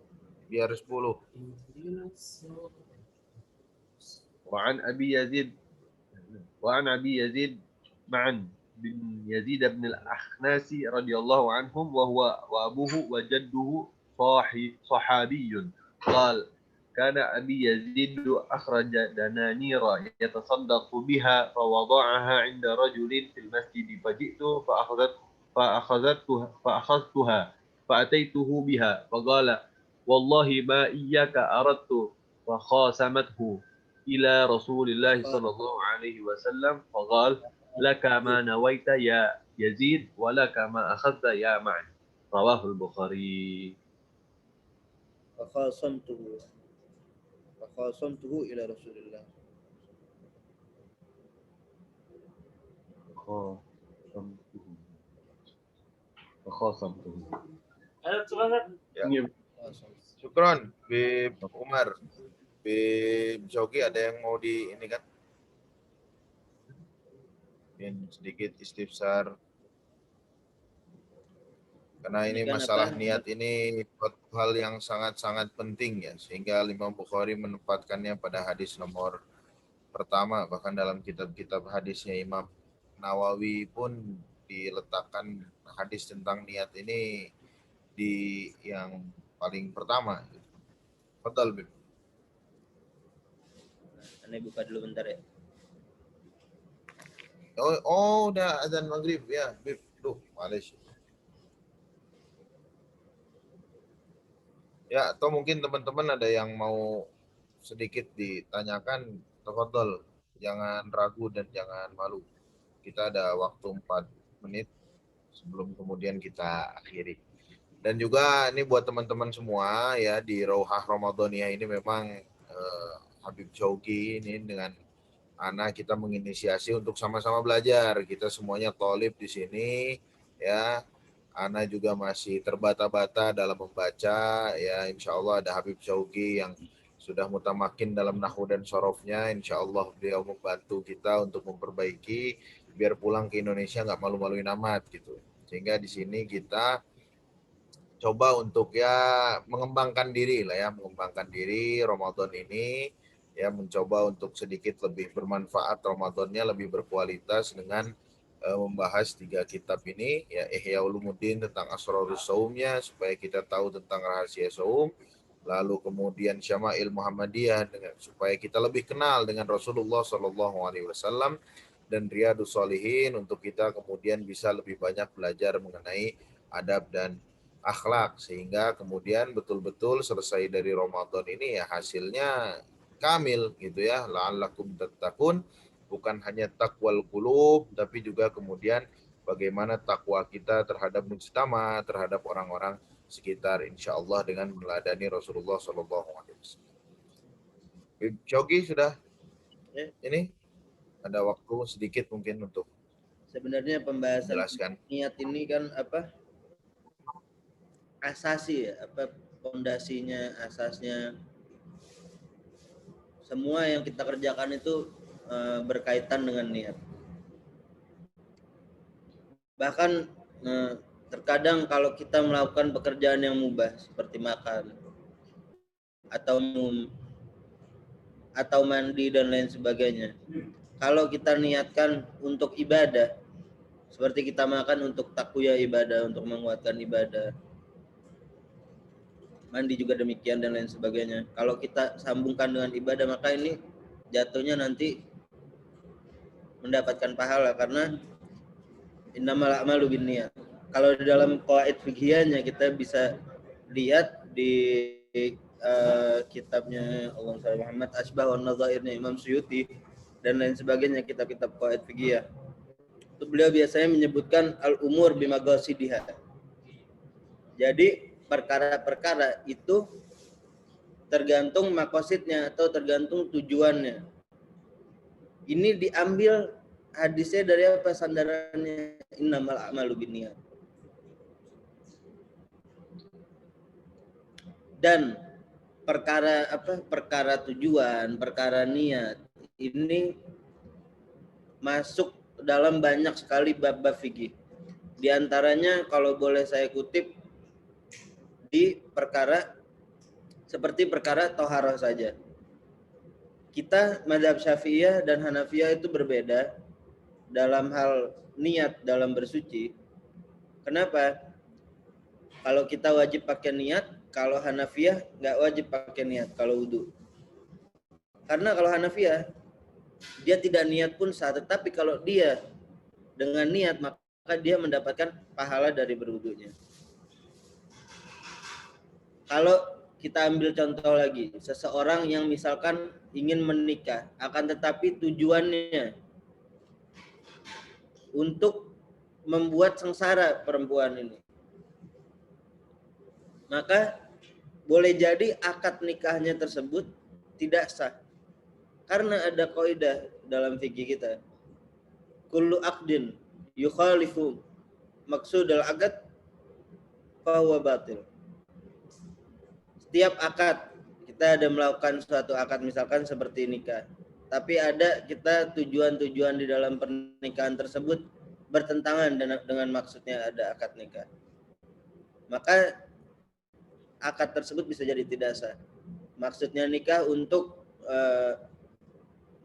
biar 10. وعن أبي يزيد معا بن يزيد بن الأخناس رضي الله عنهم وأبوه وجده صحابي قال كان أبي يزيد أخرج دنانير يتصدق بها فوضعها عند رجل في المسجد فجئت فأخذتها فأتيته بها فقال والله ما إياك أردت فخاصمته إلى رسول الله صلى الله عليه وسلم فقال لك ما نويت يا يزيد ولك ما أخذت يا معن رواه البخاري. فخاصمته إلى رسول الله. فخاصمته. Ya. Syukron, Bib Umar. Bib Jogi ada yang mau di ini kan? Yang sedikit istifsar. Karena ini kan masalah apa? niat ini suatu hal yang sangat-sangat penting ya, sehingga Imam Bukhari menempatkannya pada hadis nomor pertama, bahkan dalam kitab-kitab hadisnya Imam Nawawi pun diletakkan hadis tentang niat ini di yang paling pertama. Betul, Bib. Ane buka dulu bentar ya. Oh, udah azan maghrib ya, Bib. Duh, Malaysia. Ya, atau mungkin teman-teman ada yang mau sedikit ditanyakan, tafadhol. Jangan ragu dan jangan malu. Kita ada waktu 4 menit sebelum kemudian kita akhiri. Dan juga ini buat teman-teman semua ya, di Rauhah Ramadaniyah ini memang Habib Jogi ini dengan Ana kita menginisiasi untuk sama-sama belajar. Kita semuanya thalib di sini ya. Ana juga masih terbata-bata dalam membaca ya, insya Allah ada Habib Jogi yang sudah mutamakin dalam nahwu dan sorofnya, insya Allah beliau membantu kita untuk memperbaiki biar pulang ke Indonesia nggak malu-maluin amat gitu. Sehingga di sini kita coba untuk ya mengembangkan diri lah ya, mengembangkan diri Ramadan ini ya, mencoba untuk sedikit lebih bermanfaat Ramadannya, lebih berkualitas dengan membahas 3 kitab ini ya, Ihya Ulumuddin tentang Asrarus Saumnya supaya kita tahu tentang rahasia saum, lalu kemudian Syama'il Muhammadiyah supaya kita lebih kenal dengan Rasulullah SAW, dan Riyadus Shalihin untuk kita kemudian bisa lebih banyak belajar mengenai adab dan akhlak, sehingga kemudian betul-betul selesai dari Ramadan ini ya hasilnya kamil gitu ya, la'allakum tattaqun, bukan hanya takwal qulub tapi juga kemudian bagaimana takwa kita terhadap mujtama, terhadap orang-orang sekitar, insyaallah dengan meneladani Rasulullah SAW. Cogi sudah ini ada waktu sedikit mungkin untuk Sebenarnya pembahasan menjelaskan niat ini kan apa? Asasi ya, apa fondasinya, asasnya. Semua yang kita kerjakan itu berkaitan dengan niat. Bahkan terkadang kalau kita melakukan pekerjaan yang mubah seperti makan atau minum atau mandi dan lain sebagainya, kalau kita niatkan untuk ibadah, seperti kita makan untuk takwiyah ibadah, untuk menguatkan ibadah, mandi juga demikian dan lain sebagainya, kalau kita sambungkan dengan ibadah, maka ini jatuhnya nanti mendapatkan pahala, karena innamal a'malu binniyat. Kalau di dalam qawaid fiqhiyahnya kita bisa lihat di kitabnya Allah Muhammad Asbah wan Nadhairnya Imam Suyuti dan lain sebagainya, kitab-kitab qawaid fiqhiyah. Itu beliau biasanya menyebutkan al-umur bimaqasidiha. Jadi perkara-perkara itu tergantung maqasidnya atau tergantung tujuannya. Ini diambil hadisnya dari apa, sandarannya innamal a'malu binniyat. Dan perkara apa, perkara tujuan, perkara niat ini masuk dalam banyak sekali bab-bab fikih. Di antaranya kalau boleh saya kutip di perkara seperti perkara toharoh saja. Kita mazhab Syafi'iyah dan Hanafiyah itu berbeda dalam hal niat dalam bersuci. Kenapa? Kalau kita wajib pakai niat, kalau Hanafiyah nggak wajib pakai niat kalau wudhu. Karena kalau Hanafiyah dia tidak niat pun sah, tetapi kalau dia dengan niat maka dia mendapatkan pahala dari berwudhunya. Kalau kita ambil contoh lagi, seseorang yang misalkan ingin menikah, akan tetapi tujuannya untuk membuat sengsara perempuan ini, maka boleh jadi akad nikahnya tersebut tidak sah. Karena ada kaidah dalam fikih kita, kullu aqdin yukhalifu maqsudal aqd fa huwa batil. Setiap akad, kita ada melakukan suatu akad misalkan seperti nikah, tapi ada kita tujuan-tujuan di dalam pernikahan tersebut bertentangan dengan maksudnya ada akad nikah, maka akad tersebut bisa jadi tidak sah. Maksudnya nikah untuk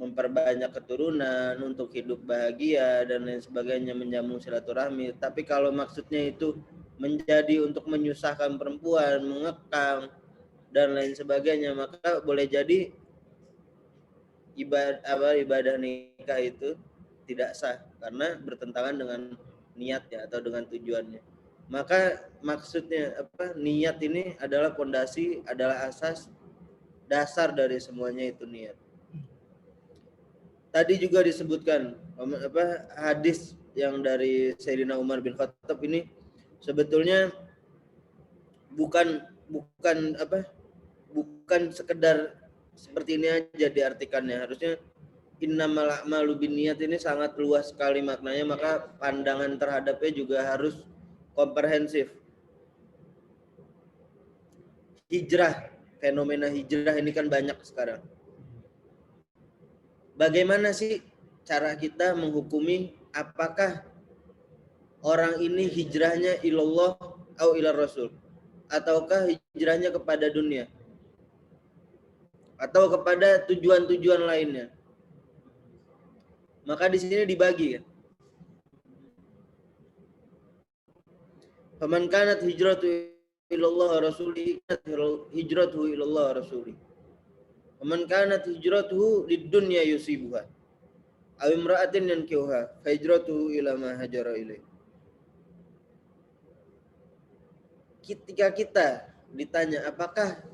memperbanyak keturunan, untuk hidup bahagia dan lain sebagainya, menyambung silaturahmi. Tapi kalau maksudnya itu menjadi untuk menyusahkan perempuan, mengekang dan lain sebagainya, maka boleh jadi ibadah nikah itu tidak sah karena bertentangan dengan niatnya atau dengan tujuannya. Maka maksudnya niat ini adalah fondasi, adalah asas dasar dari semuanya, itu niat. Tadi juga disebutkan hadis yang dari Sayyidina Umar bin Khattab ini sebetulnya bukan sekedar seperti ini aja diartikannya. Harusnya innamal a'malu binniyat ini sangat luas sekali maknanya, maka pandangan terhadapnya juga harus komprehensif. Hijrah, fenomena hijrah ini kan banyak sekarang. Bagaimana sih cara kita menghukumi apakah orang ini hijrahnya ilallah atau ilar rasul, ataukah hijrahnya kepada dunia atau kepada tujuan-tujuan lainnya? Maka di sini dibagi kan. Faman kanat hijratu ilallah rasuli hijratuhu ilallah rasuli. Faman kanat hijratuhu lidunya yusibuha aw imra'atin yankihuha fa hijratuhu ila ma hajara ilaih. Ketika kita ditanya apakah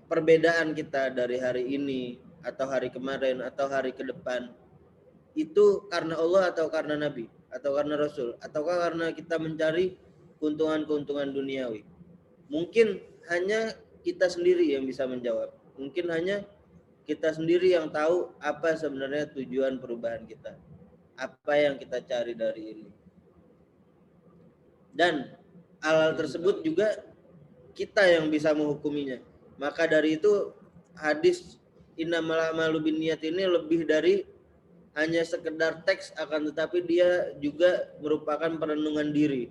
perbedaan kita dari hari ini atau hari kemarin atau hari ke depan itu karena Allah atau karena Nabi atau karena Rasul, ataukah karena kita mencari keuntungan-keuntungan duniawi? Mungkin hanya kita sendiri yang bisa menjawab. Mungkin hanya kita sendiri yang tahu apa sebenarnya tujuan perubahan kita, apa yang kita cari dari ini. Dan hal tersebut juga kita yang bisa menghukuminya. Maka dari itu hadis innamal a'malu binniyat ini lebih dari hanya sekedar teks, akan tetapi dia juga merupakan perenungan diri.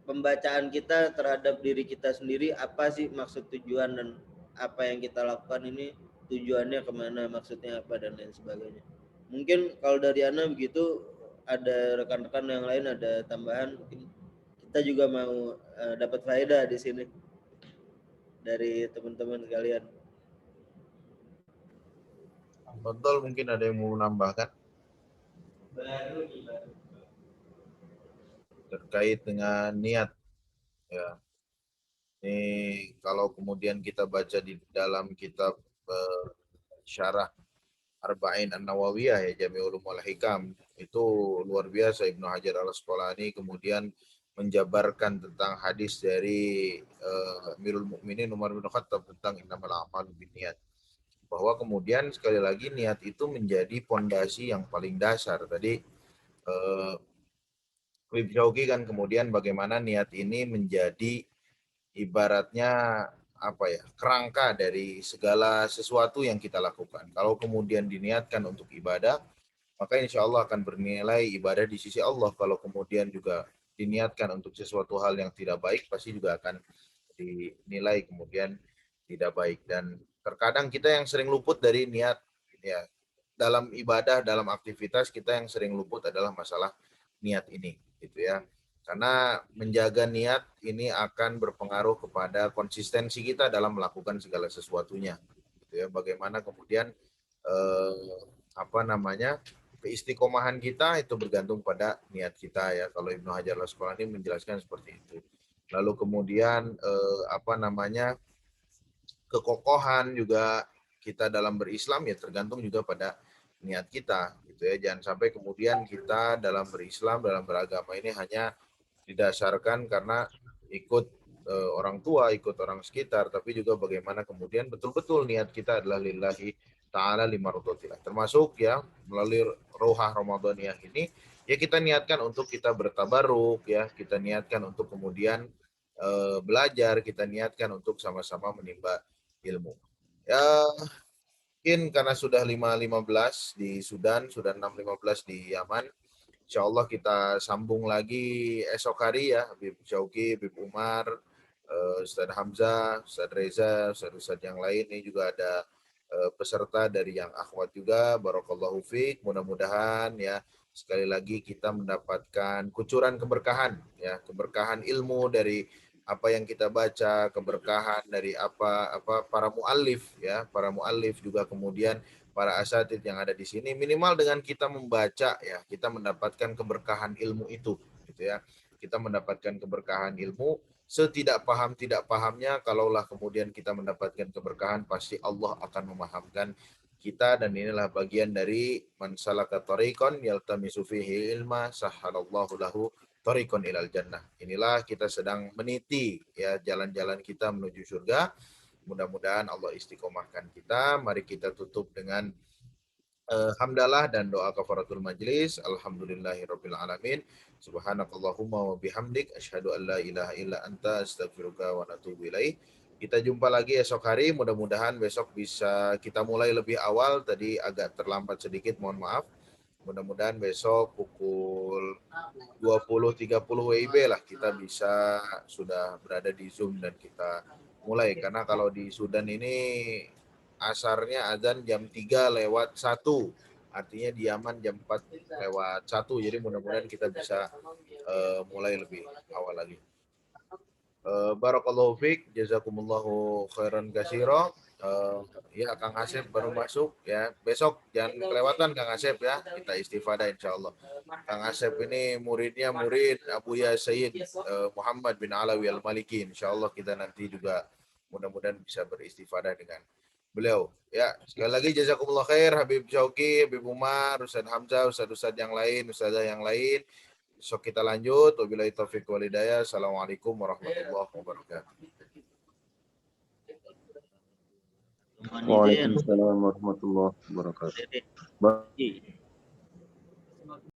Pembacaan kita terhadap diri kita sendiri, apa sih maksud tujuan dan apa yang kita lakukan ini tujuannya kemana, maksudnya apa dan lain sebagainya. Mungkin kalau dari Ana begitu, ada rekan-rekan yang lain ada tambahan, mungkin kita juga mau dapat faedah di sini dari teman-teman sekalian. Betul, mungkin ada yang mau menambahkan terkait dengan niat. Ya, ini kalau kemudian kita baca di dalam kitab syarah Arba'in An-Nawawiyah ya, Jami' Ulum wal Hikam, itu luar biasa Ibnu Hajar Al-Asqalani kemudian menjabarkan tentang hadis dari Amirul Mukminin Umar bin Khattab tentang innamal a'malu binniyat, bahwa kemudian sekali lagi niat itu menjadi pondasi yang paling dasar. Tadi Habib Syauqi kan kemudian bagaimana niat ini menjadi ibaratnya kerangka dari segala sesuatu yang kita lakukan. Kalau kemudian diniatkan untuk ibadah, maka insya Allah akan bernilai ibadah di sisi Allah. Kalau kemudian juga diniatkan untuk sesuatu hal yang tidak baik, pasti juga akan dinilai kemudian tidak baik. Dan terkadang kita yang sering luput dari niat, ya, dalam ibadah, dalam aktivitas kita yang sering luput adalah masalah niat ini, gitu ya. Karena menjaga niat ini akan berpengaruh kepada konsistensi kita dalam melakukan segala sesuatunya, gitu ya. Bagaimana kemudian keistiqomahan kita itu bergantung pada niat kita, ya. Kalau Ibnu Hajar Al-Asqalani menjelaskan seperti itu. Lalu kemudian kekokohan juga kita dalam berislam ya tergantung juga pada niat kita, gitu ya. Jangan sampai kemudian kita dalam berislam, dalam beragama ini hanya didasarkan karena ikut orang tua, ikut orang sekitar, tapi juga bagaimana kemudian betul-betul niat kita adalah lillahi ta'ala limarudhatillah. Termasuk ya melalui rohah Ramadaniyah ini ya kita niatkan untuk kita bertabaruk, ya kita niatkan untuk kemudian belajar, kita niatkan untuk sama-sama menimba ilmu. Ya mungkin karena sudah 5.15 di Sudan, sudah 6.15 di Yaman. Insya Allah kita sambung lagi esok hari ya, Habib Syauqi, Habib Umar, Ustadz Hamzah, Ustadz Reza, Ustadz yang lain. Ini juga ada peserta dari yang akhwat juga. Barakallahu fiik. Mudah-mudahan ya sekali lagi kita mendapatkan kucuran keberkahan, ya keberkahan ilmu dari apa yang kita baca, keberkahan dari apa para muallif, ya para muallif juga kemudian para asatidz yang ada di sini. Minimal dengan kita membaca ya kita mendapatkan keberkahan ilmu itu, gitu ya. Kita mendapatkan keberkahan ilmu, setidak paham tidak pahamnya, kalaulah kemudian kita mendapatkan keberkahan pasti Allah akan memahamkan kita. Dan inilah bagian dari man salaka tariqan yaltamisu fihi ilma sahhalallahu lahu tariqan ilal jannah. Inilah kita sedang meniti ya jalan-jalan kita menuju surga. Mudah-mudahan Allah istiqomahkan kita. Mari kita tutup dengan hamdalah dan doa kafaratul majlis. Alhamdulillahirabbil alamin. Subhanakallahumma wa bihamdik asyhadu an la ilaha illa anta astaghfiruka wa atubu ilaik. Kita jumpa lagi esok hari. Mudah-mudahan besok bisa kita mulai lebih awal. Tadi agak terlambat sedikit, mohon maaf. Mudah-mudahan besok pukul 20.30 WIB lah kita bisa sudah berada di Zoom dan kita mulai. Karena kalau di Sudan ini asarnya azan jam 3:01. Artinya di Yaman jam 4:01. Jadi mudah-mudahan kita bisa mulai lebih awal lagi. Barakallahu fiik, jazakumullahu khairan katsira. Ya Kang Asep baru masuk ya. Besok jangan kelewatan Kang Asep ya. Kita istifadah insyaallah. Kang Asep ini muridnya murid Abu Ya Sayyid Muhammad bin Alawi Al-Maliki. Insyaallah kita nanti juga mudah-mudahan bisa beristifadah dengan beliau. Ya, sekali lagi jazakumullah khair Habib Syauqi, Habib Umar, Ustadz Hamzah, Ustadz yang lain, Ustazah yang lain. Besok kita lanjut. Wabillahi taufiq wal hidayah. Assalamualaikum warahmatullahi wabarakatuh. Waalaikumsalam warahmatullahi wabarakatuh.